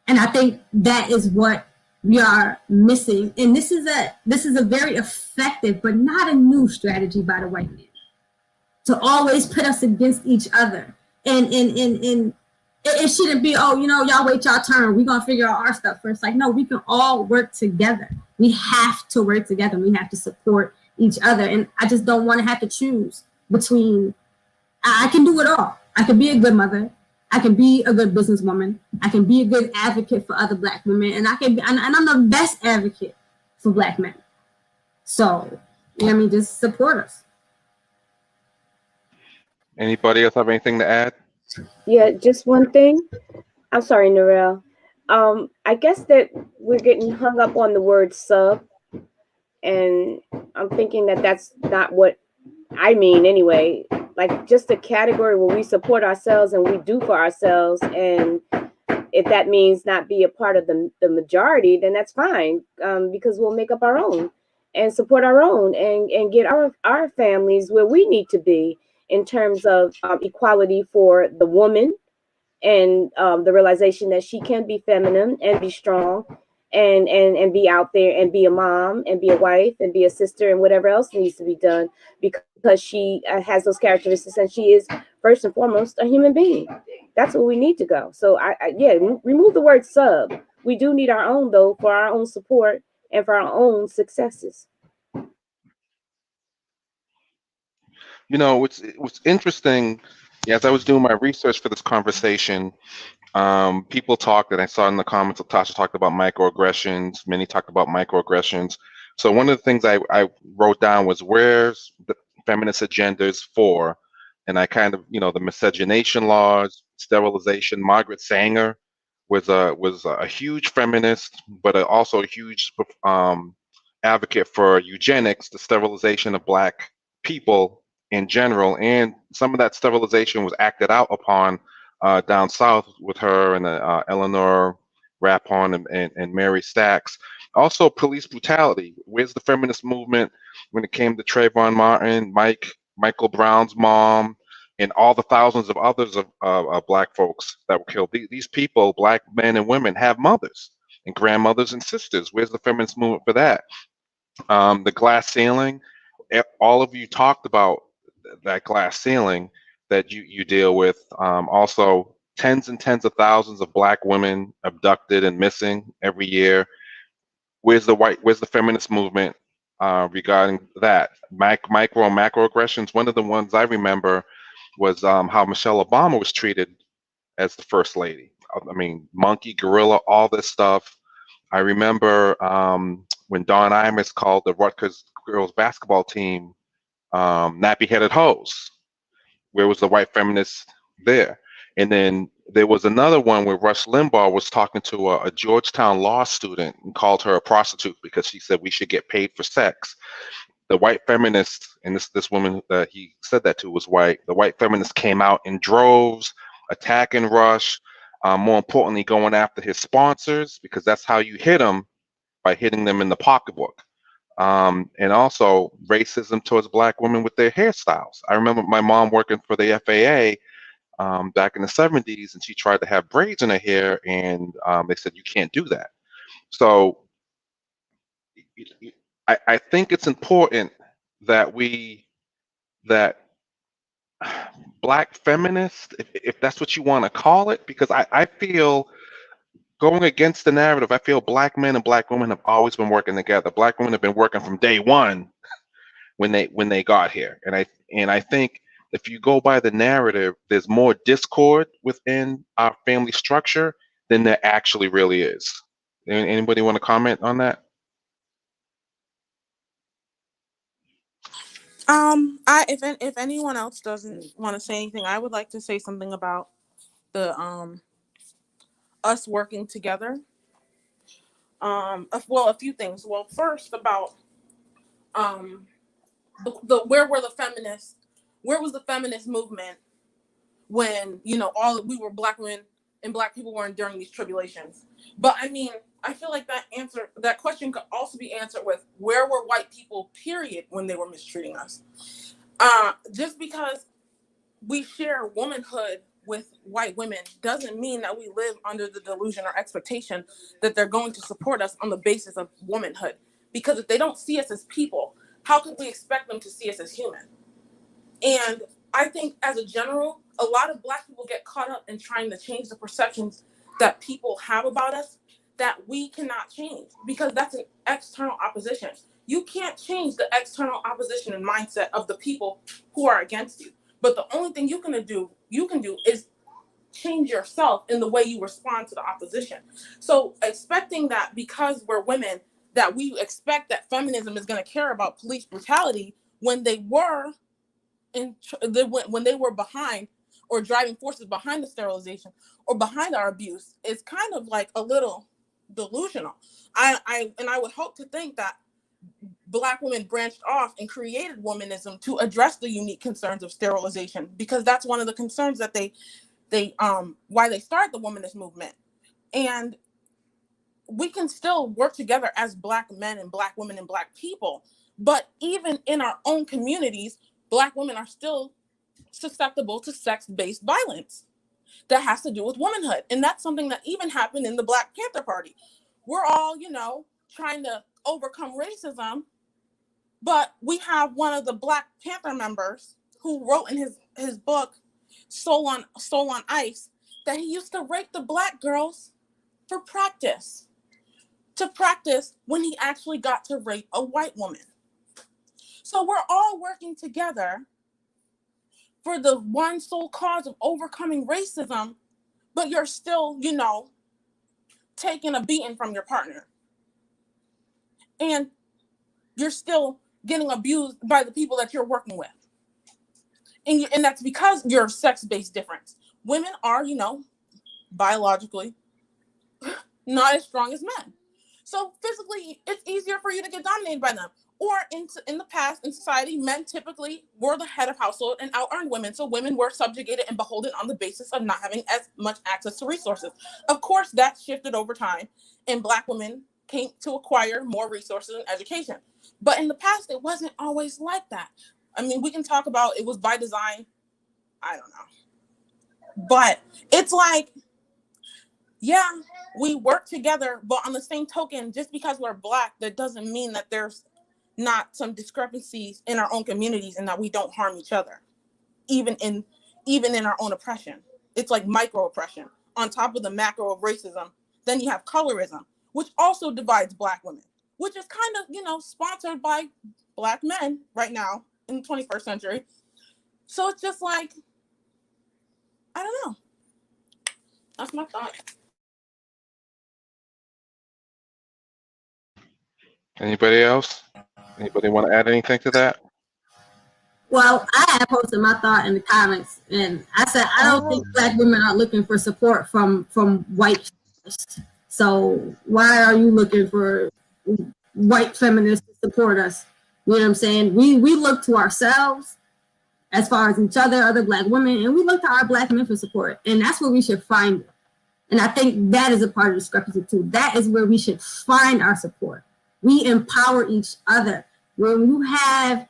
And I think that is what we are missing. And this is a very effective, but not a new strategy by the white man, to always put us against each other. And it shouldn't be, oh, you know, y'all wait y'all turn. We're going to figure out our stuff first. Like, no, we can all work together. We have to work together. We have to support each other. And I just don't want to have to choose between, I can do it all. I can be a good mother. I can be a good businesswoman. I can be a good advocate for other Black women. And and I'm the best advocate for Black men. So, you know what I mean? Just support us. Anybody else have anything to add? Yeah, just one thing. I'm sorry, Narelle. I guess that we're getting hung up on the word sub, and I'm thinking that that's not what I mean anyway. Like, just a category where we support ourselves and we do for ourselves, and if that means not be a part of the majority, then that's fine, because we'll make up our own and support our own and get our families where we need to be in terms of equality for the woman, and the realization that she can be feminine and be strong and be out there and be a mom and be a wife and be a sister and whatever else needs to be done, because she has those characteristics and she is first and foremost a human being. That's where we need to go. So remove the word sub. We do need our own, though, for our own support and for our own successes. You know, what's interesting, as I was doing my research for this conversation, people talked, and I saw in the comments, Tasha talked about microaggressions, Minnie talked about microaggressions. So one of the things I wrote down was, where's the feminist agendas for? And I kind of, you know, the miscegenation laws, sterilization. Margaret Sanger was a huge feminist, but also a huge advocate for eugenics, the sterilization of Black people in general, and some of that sterilization was acted out upon down south with her and Eleanor Rapon and Mary Stacks. Also, police brutality. Where's the feminist movement when it came to Trayvon Martin, Michael Brown's mom, and all the thousands of others of Black folks that were killed? These people, Black men and women, have mothers and grandmothers and sisters. Where's the feminist movement for that? The glass ceiling. All of you talked about that glass ceiling that you deal with. Also, tens and tens of thousands of Black women abducted and missing every year. Where's the feminist movement regarding that? Micro and macroaggressions. One of the ones I remember was how Michelle Obama was treated as the first lady. I mean, monkey, gorilla, all this stuff. I remember when Dawn Imus called the Rutgers girls basketball team nappy-headed hoes. Where was the white feminist there? And then there was another one where Rush Limbaugh was talking to a Georgetown law student and called her a prostitute because she said we should get paid for sex. The white feminist, and this woman that he said that to was white, the white feminists came out in droves, attacking Rush, more importantly, going after his sponsors, because that's how you hit them, by hitting them in the pocketbook. And also racism towards Black women with their hairstyles. I remember my mom working for the FAA. back in the 70s, and she tried to have braids in her hair, and they said you can't do that. So I think it's important that that Black feminists, if that's what you want to call it, because I feel, going against the narrative, I feel Black men and Black women have always been working together. Black women have been working from day one when they got here, and I think if you go by the narrative, there's more discord within our family structure than there actually really is. Anybody want to comment on that? If anyone else doesn't want to say anything, I would like to say something about the us working together. Well, a few things. Well, first about the where were the feminists? Where was the feminist movement when all we were Black women and Black people were enduring these tribulations? But I mean, I feel like that question could also be answered with, where were white people, period, when they were mistreating us? Just because we share womanhood with white women doesn't mean that we live under the delusion or expectation that they're going to support us on the basis of womanhood. Because if they don't see us as people, how could we expect them to see us as human? And I think, as a general, a lot of Black people get caught up in trying to change the perceptions that people have about us that we cannot change, because that's an external opposition. You can't change the external opposition and mindset of the people who are against you. But the only thing you can do is change yourself in the way you respond to the opposition. So expecting that because we're women, that we expect that feminism is going to care about police brutality when they were when they were behind or driving forces behind the sterilization or behind our abuse, is kind of like a little delusional. I would hope to think that Black women branched off and created womanism to address the unique concerns of sterilization, because that's one of the concerns that they why they started the womanist movement. And we can still work together as Black men and Black women and Black people, but even in our own communities, Black women are still susceptible to sex-based violence that has to do with womanhood. And that's something that even happened in the Black Panther Party. We're all, trying to overcome racism, but we have one of the Black Panther members who wrote in his book, Soul on Ice, that he used to rape the Black girls for practice, when he actually got to rape a white woman. So we're all working together for the one sole cause of overcoming racism, but you're still, taking a beating from your partner. And you're still getting abused by the people that you're working with. And that's because you're sex-based difference. Women are, biologically not as strong as men. So physically, it's easier for you to get dominated by them. Or in the past, in society, men typically were the head of household and out-earned women. So women were subjugated and beholden on the basis of not having as much access to resources. Of course, that shifted over time, and Black women came to acquire more resources and education. But in the past, it wasn't always like that. I mean, we can talk about it was by design. I don't know. But it's like, yeah, we work together, but on the same token, just because we're Black, that doesn't mean that there's not some discrepancies in our own communities and that we don't harm each other, even in our own oppression. It's like micro oppression on top of the macro of racism. Then you have colorism, which also divides Black women, which is kind of, sponsored by Black men right now in the 21st century. So it's just like, I don't know. That's my thought. Anybody else? Anybody want to add anything to that? Well, I had posted my thought in the comments, and I said I don't think Black women are looking for support from white feminists. So why are you looking for white feminists to support us? You know what I'm saying? We look to ourselves as far as each other Black women, and we look to our Black men for support, and that's where we should find it. And I think that is a part of the discrepancy too. That is where we should find our support. We empower each other. When you have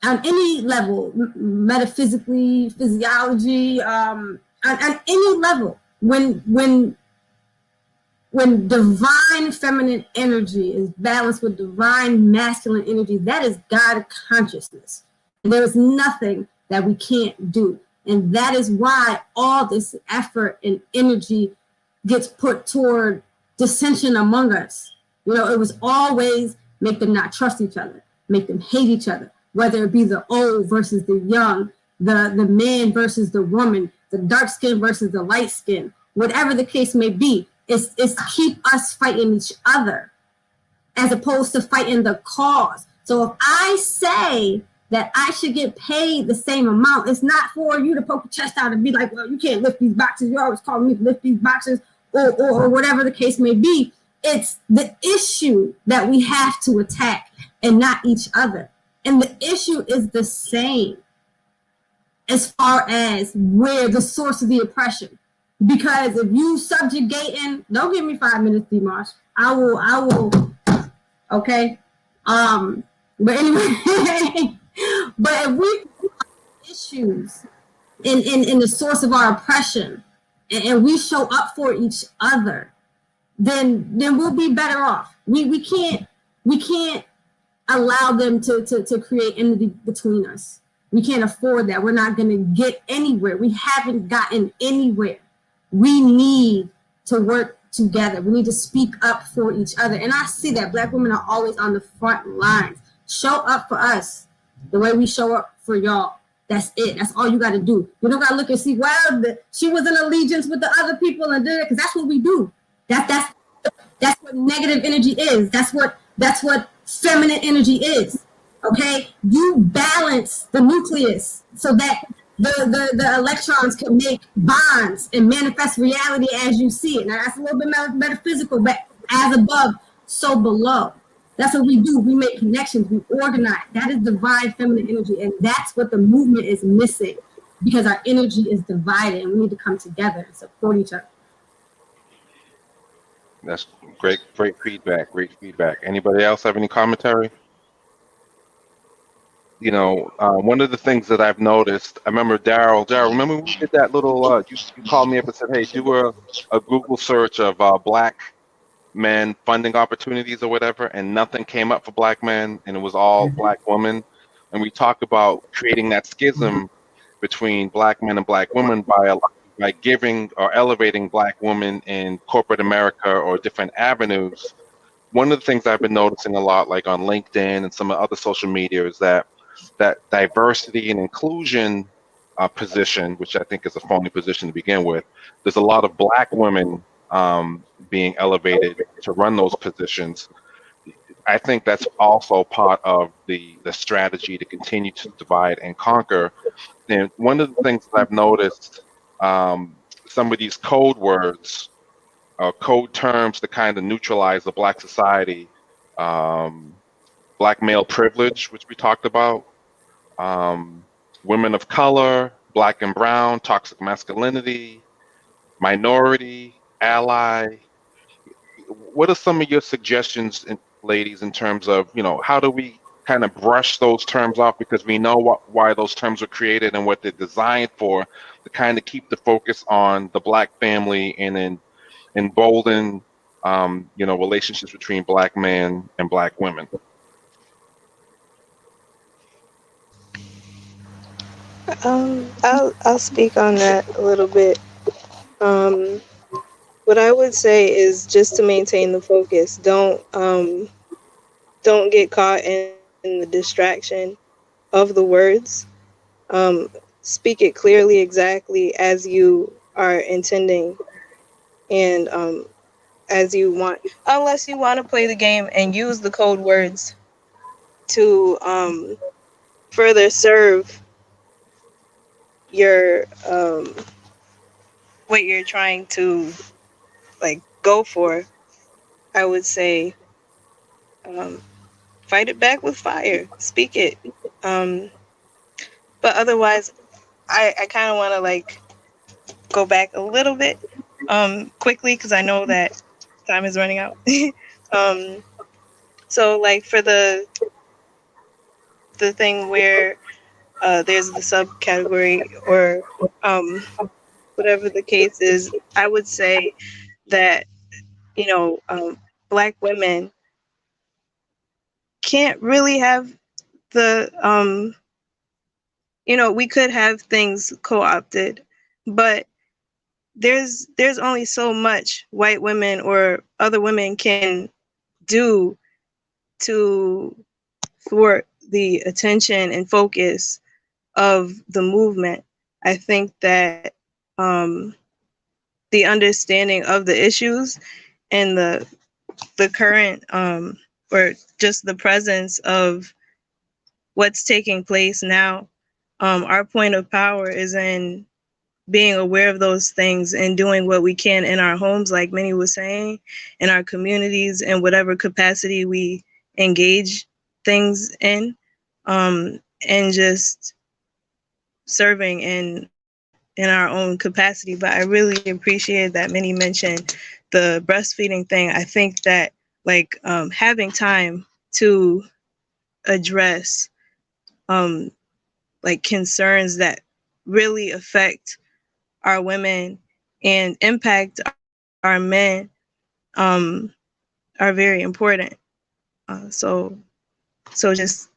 on any level, metaphysically, physiology, on any level, when divine feminine energy is balanced with divine masculine energy, that is God consciousness. There is nothing that we can't do. And that is why all this effort and energy gets put toward dissension among us. You know, it was always make them not trust each other, make them hate each other, whether it be the old versus the young, the man versus the woman, the dark skin versus the light skin, whatever the case may be. It's keep us fighting each other as opposed to fighting the cause. So if I say that I should get paid the same amount, it's not for you to poke your chest out and be like, well, you can't lift these boxes. You're always calling me to lift these boxes, or whatever the case may be. It's the issue that we have to attack and not each other. And the issue is the same as far as where the source of the oppression. Because if you subjugating, don't give me 5 minutes, Dimash. I will, okay? But anyway, but if we issues in the source of our oppression and we show up for each other, then we'll be better off. We can't allow them to create enmity between us. We can't afford that. We're not going to get anywhere. We haven't gotten anywhere. We need to work together. We need to speak up for each other. And I see that Black women are always on the front lines. Show up for us the way we show up for y'all. That's it. That's all you got to do. You don't got to look and see, well, she was in allegiance with the other people and did it, because that's what we do. That's what negative energy is. That's what feminine energy is. Okay? You balance the nucleus so that the electrons can make bonds and manifest reality as you see it. Now that's a little bit metaphysical, but as above, so below. That's what we do. We make connections. We organize. That is divine feminine energy, and that's what the movement is missing, because our energy is divided, and we need to come together and support each other. That's great feedback. Great feedback. Anybody else have any commentary? You know, one of the things that I've noticed, I remember Daryl, remember when we did that little, you called me up and said, hey, do a Google search of Black men funding opportunities or whatever, and nothing came up for Black men, and it was all Black women. And we talk about creating that schism between Black men and Black women by giving or elevating Black women in corporate America or different avenues. One of the things I've been noticing a lot, like on LinkedIn and some other social media, is that diversity and inclusion position, which I think is a phony position to begin with, there's a lot of Black women being elevated to run those positions. I think that's also part of the strategy to continue to divide and conquer. And one of the things that I've noticed, some of these code words, code terms to kind of neutralize the Black society, Black male privilege, which we talked about, women of color, Black and brown, toxic masculinity, minority, ally. What are some of your suggestions, ladies, in terms of, you know, how do we kind of brush those terms off, because we know why those terms were created and what they're designed for, to kind of keep the focus on the Black family and then embolden, you know, relationships between Black men and Black women? I'll speak on that a little bit. What I would say is just to maintain the focus. Don't get caught in the distraction of the words. Speak it clearly, exactly as you are intending, and as you want, unless you want to play the game and use the code words to further serve your what you're trying to like go for. I would say fight it back with fire. Speak it. But otherwise, I kind of want to like go back a little bit quickly, because I know that time is running out. So like for the the thing where there's the subcategory or whatever the case is, I would say that, you know, Black women can't really have the, you know, we could have things co-opted, but there's only so much white women or other women can do to thwart the attention and focus of the movement. I think that the understanding of the issues and the current or just the presence of what's taking place now, our point of power is in being aware of those things and doing what we can in our homes, like Minnie was saying, in our communities, in whatever capacity we engage things in, and just serving in our own capacity. But I really appreciate that Minnie mentioned the breastfeeding thing. I think that like having time to address like concerns that really affect our women and impact our men are very important. So just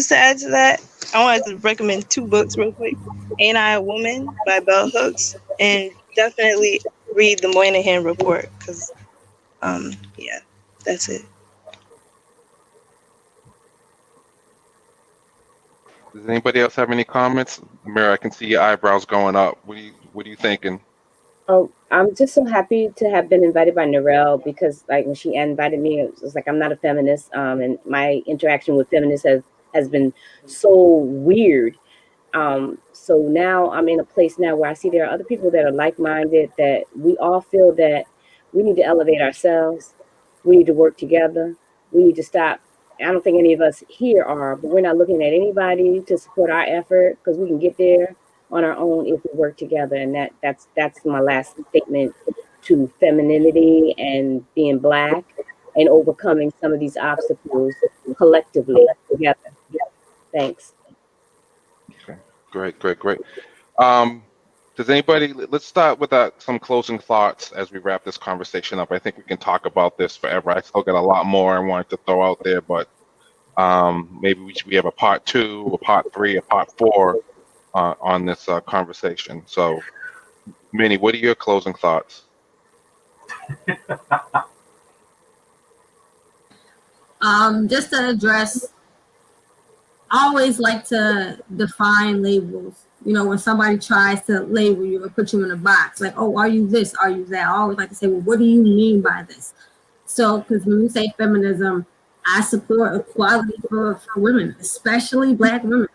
to add to that, I wanted to recommend 2 books real quick. Ain't I a Woman by Bell Hooks, and definitely read the Moynihan Report, because yeah, that's it. Does anybody else have any comments? Amira, I can see your eyebrows going up. What are you thinking? Oh, I'm just so happy to have been invited by Narelle, because like when she invited me, it was like I'm not a feminist, and my interaction with feminists has been so weird. So now I'm in a place now where I see there are other people that are like-minded, that we all feel that we need to elevate ourselves. We need to work together. We need to stop. I don't think any of us here are, but we're not looking at anybody to support our effort, because we can get there on our own if we work together. And that's my last statement to femininity and being Black and overcoming some of these obstacles collectively together. Thanks. Okay, great. Does anybody? Let's start with some closing thoughts as we wrap this conversation up. I think we can talk about this forever. I still got a lot more I wanted to throw out there, but maybe we have a part 2, a part 3, a part 4 on this conversation. So, Minnie, what are your closing thoughts? Just to address, I always like to define labels. You know, when somebody tries to label you or put you in a box, like, oh, are you this? Are you that? I always like to say, well, what do you mean by this? So, because when we say feminism, I support equality for women, especially Black women.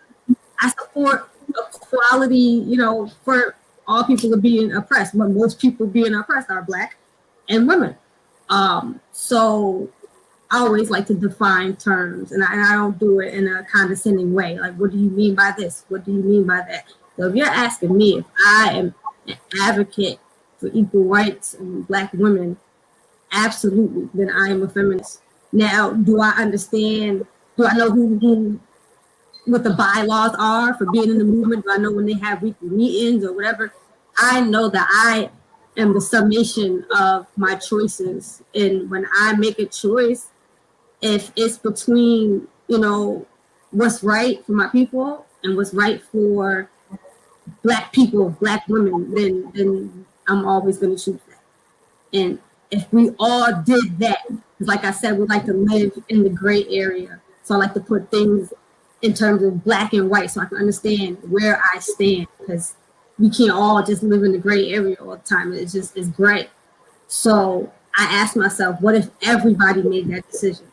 I support equality, you know, for all people being oppressed, but most people being oppressed are Black and women. So I always like to define terms, and I don't do it in a condescending way. Like, what do you mean by this? What do you mean by that? So if you're asking me if I am an advocate for equal rights and Black women, absolutely, then I am a feminist. Now, do I understand? Do I know what the bylaws are for being in the movement? Do I know when they have weekly meetings or whatever? I know that I am the summation of my choices, and when I make a choice, if it's between, you know, what's right for my people and what's right for Black people, Black women, then I'm always going to choose that. And if we all did that, because like I said, we like to live in the gray area. So I like to put things in terms of Black and white so I can understand where I stand, because we can't all just live in the gray area all the time. It's gray. So I asked myself, what if everybody made that decision?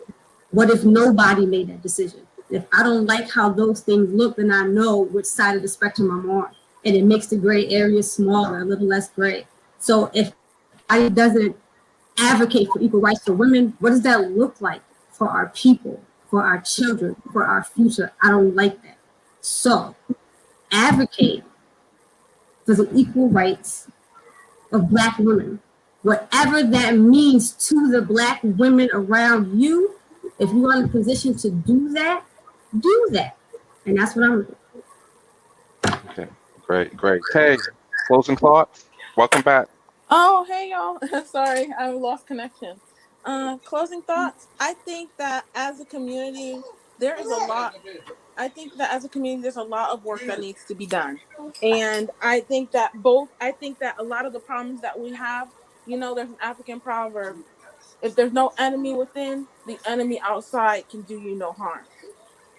What if nobody made that decision? If I don't like how those things look, then I know which side of the spectrum I'm on. And it makes the gray area smaller, a little less gray. So if I doesn't advocate for equal rights for women, what does that look like for our people, for our children, for our future? I don't like that. So advocate for the equal rights of Black women. Whatever that means to the Black women around you, if you're in a position to do that, do that. And that's what I'm. Okay, great. Tay, closing thoughts. Welcome back. Oh, hey y'all. Sorry, I lost connection. Closing thoughts. I think that as a community, there is a lot. I think that as a community, there's a lot of work that needs to be done. And I think that a lot of the problems that we have, there's an African proverb: if there's no enemy within, the enemy outside can do you no harm.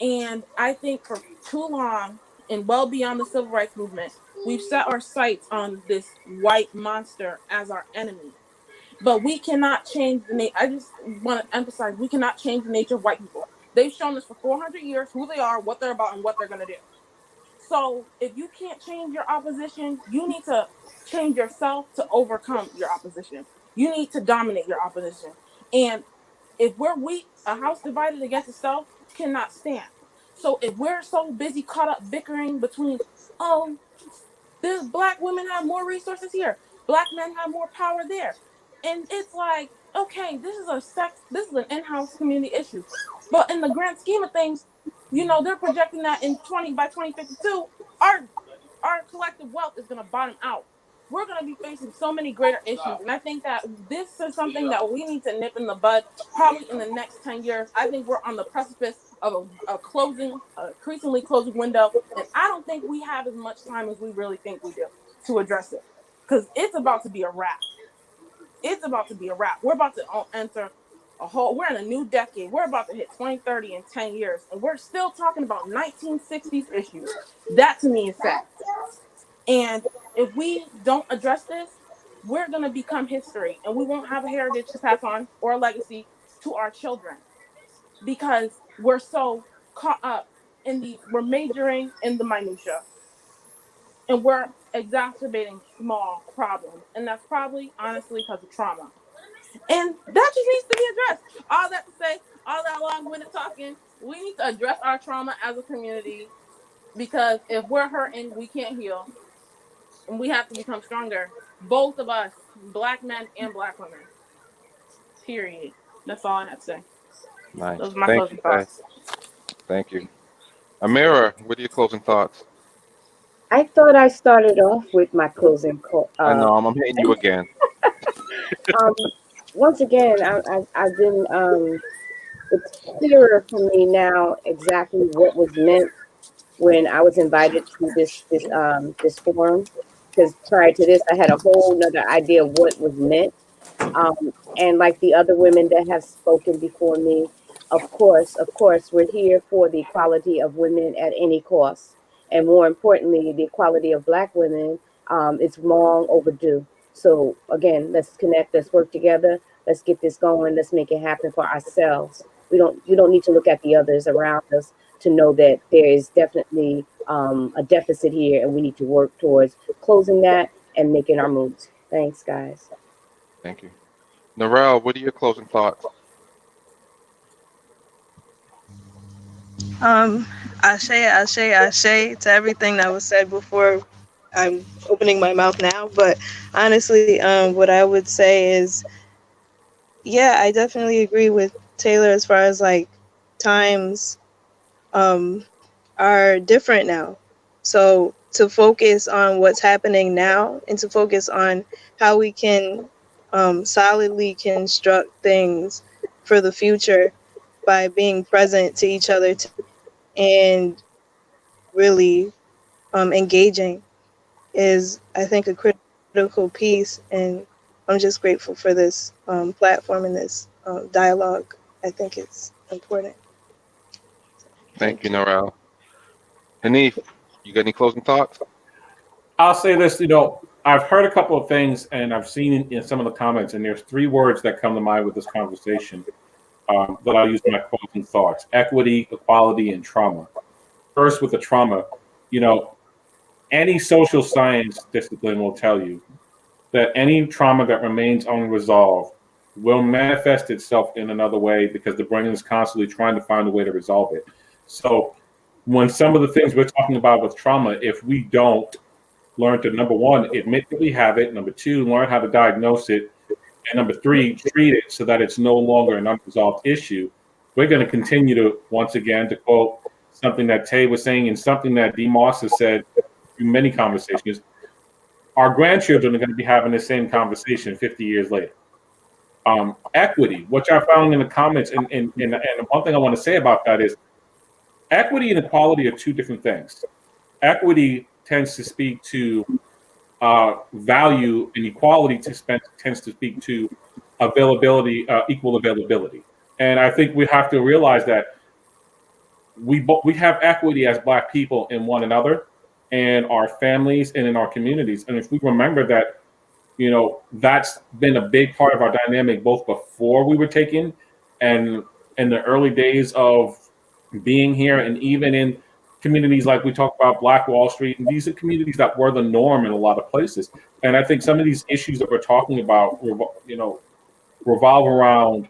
And I think for too long, and well beyond the civil rights movement, we've set our sights on this white monster as our enemy. But we cannot change the nature. I just want to emphasize, we cannot change the nature of white people. They've shown us for 400 years who they are, what they're about, and what they're going to do. So if you can't change your opposition, you need to change yourself to overcome your opposition. You need to dominate your opposition. And if we're weak, a house divided against itself cannot stand. So if we're so busy caught up bickering between, oh, this black women have more resources here, black men have more power there, and it's like, okay, this is an in-house community issue, but in the grand scheme of things, they're projecting that in 2052, our collective wealth is going to bottom out. We're going to be facing so many greater issues. And I think that this is something that we need to nip in the bud probably in the next 10 years. I think we're on the precipice of a increasingly closing window. And I don't think we have as much time as we really think we do to address it. Because it's about to be a wrap. It's about to be a wrap. We're about to enter we're in a new decade. We're about to hit 2030 in 10 years. And we're still talking about 1960s issues. That to me is sad. And if we don't address this, we're going to become history, and we won't have a heritage to pass on or a legacy to our children because we're so caught up we're majoring in the minutia, and we're exacerbating small problems. And that's probably honestly because of trauma. And that just needs to be addressed. All that to say, all that long-winded talking, we need to address our trauma as a community, because if we're hurting, we can't heal. And we have to become stronger. Both of us, black men and black women. Period. That's all I have to say. Nice. Those are my Thank you, closing Tay. thoughts. Thank you. Amira, what are your closing thoughts? I thought I started off with my closing call. I know I'm hitting you again. Once again, I've been. It's clearer for me now exactly what was meant when I was invited to this forum. Because prior to this, I had a whole nother idea of what was meant. And like the other women that have spoken before me, of course, we're here for the equality of women at any cost. And more importantly, the equality of Black women is long overdue. So again, let's connect, let's work together, let's get this going, let's make it happen for ourselves. We don't need to look at the others around us to know that there is definitely a deficit here, and we need to work towards closing that and making our moves. Thanks, guys. Thank you. Narelle, what are your closing thoughts? I say to everything that was said before. I'm opening my mouth now, but honestly, what I would say is, yeah, I definitely agree with Taylor as far as like times are different now. So to focus on what's happening now and to focus on how we can solidly construct things for the future by being present to each other and really engaging is, I think, a critical piece. And I'm just grateful for this platform and this dialogue. I think it's important. Thank you, Narelle. Hanif, you got any closing thoughts? I'll say this, I've heard a couple of things and I've seen in some of the comments, and there's three words that come to mind with this conversation that I'll use in my closing thoughts: equity, equality, and trauma. First, with the trauma, any social science discipline will tell you that any trauma that remains unresolved will manifest itself in another way because the brain is constantly trying to find a way to resolve it. So when some of the things we're talking about with trauma, if we don't learn to, number one, admit that we have it, number two, learn how to diagnose it, and number three, treat it so that it's no longer an unresolved issue, we're going to continue to, once again, to quote something that Tay was saying and something that D. Moss has said through many conversations. Our grandchildren are going to be having the same conversation 50 years later. Equity, which I found in the comments, and one thing I want to say about that is equity and equality are two different things. Equity tends to speak to value, and equality tends to speak to availability, equal availability. And I think we have to realize that we have equity as Black people in one another and our families and in our communities. And if we remember that, you know, that's been a big part of our dynamic, both before we were taken and in the early days of being here, and even in communities like we talk about Black Wall Street. And these are communities that were the norm in a lot of places. And I think some of these issues that we're talking about, you know, revolve around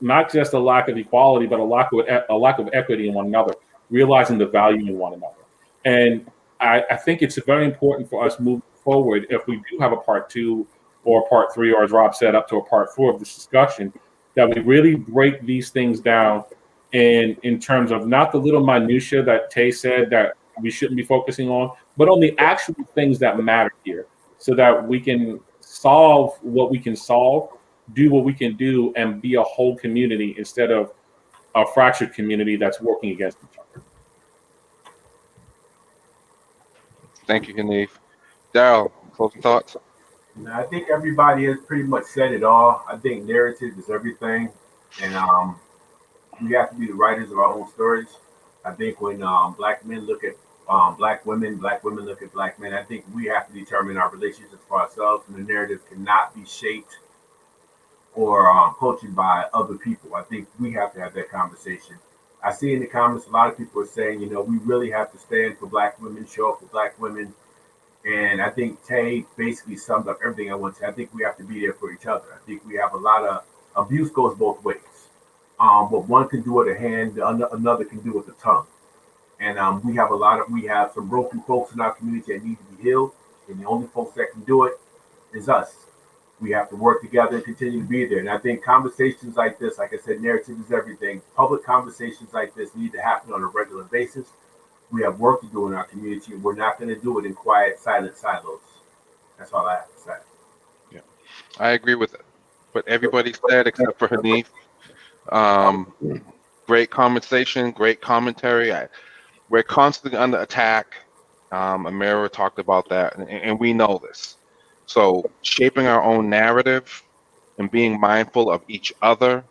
not just a lack of equality, but a lack of equity in one another, realizing the value in one another. And I think it's very important for us moving forward, if we do have a part 2 or part 3, or as Rob said, up to a part 4 of this discussion, that we really break these things down in terms of not the little minutia that Tay said that we shouldn't be focusing on, but on the actual things that matter here, so that we can solve what we can solve, do what we can do, and be a whole community instead of a fractured community that's working against each other. Thank you, Hanif. Daryl, closing thoughts? I think everybody has pretty much said it all. I think narrative is everything, and we have to be the writers of our own stories. I think when Black men look at Black women look at Black men, I think we have to determine our relationships for ourselves, and the narrative cannot be shaped or cultured by other people. I think we have to have that conversation. I see in the comments a lot of people are saying, you know, we really have to stand for Black women, show up for Black women. And I think Tay basically summed up everything I want to say. I think we have to be there for each other. I think we have a lot of abuse goes both ways. What one can do with a hand, another can do with a tongue. And we have some broken folks in our community that need to be healed. And the only folks that can do it is us. We have to work together and continue to be there. And I think conversations like this, like I said, narrative is everything. Public conversations like this need to happen on a regular basis. We have work to do in our community, and we're not going to do it in quiet, silent silos. That's all I have to say. Yeah, I agree with what everybody said except for Hanif. Great conversation, great commentary. We're constantly under attack. Amira talked about that, and we know this. So shaping our own narrative and being mindful of each other,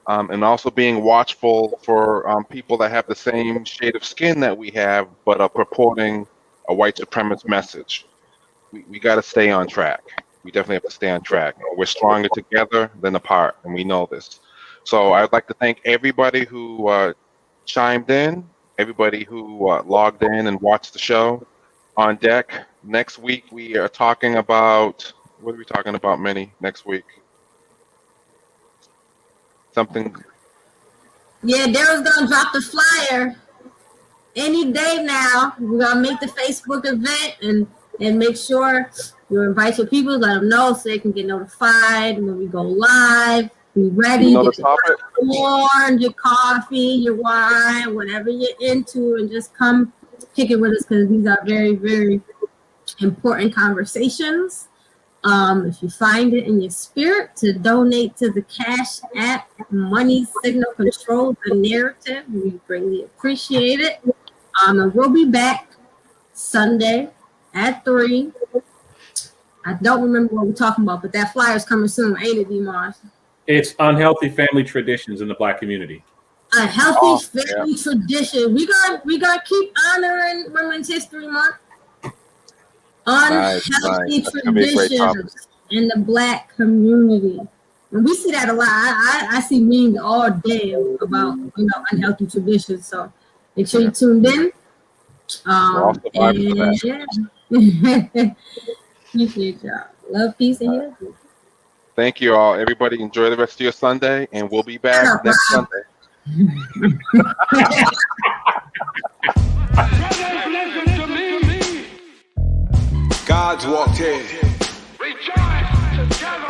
and also being watchful for people that have the same shade of skin that we have, but are purporting a white supremacist message. We got to stay on track. We definitely have to stay on track. We're stronger together than apart, and we know this. So I'd like to thank everybody who chimed in, everybody who logged in and watched the show. On deck, next week we are talking about, what are we talking about, Minnie, next week? Something. Yeah, Daryl's gonna drop the flyer any day now. We're gonna make the Facebook event and make sure you invite your people, let them know so they can get notified when we go live. Be ready, get your popcorn, your coffee, your wine, whatever you're into, and just come kick it with us, because these are very, very important conversations. If you find it in your spirit to donate to the Cash App Money Signal Control the Narrative, we greatly appreciate it. And we'll be back Sunday at 3. I don't remember what we're talking about, but that flyer's coming soon, ain't it, D-Mars? It's unhealthy family traditions in the Black community. A healthy family tradition. We gonna keep honoring Women's History Month. Unhealthy traditions in the Black community. And we see that a lot. I see memes all day about unhealthy traditions. So make sure you tuned in. Appreciate y'all. Love, peace, and healing. Thank you all. Everybody enjoy the rest of your Sunday, and we'll be back next Sunday. God's walked in. Rejoice together.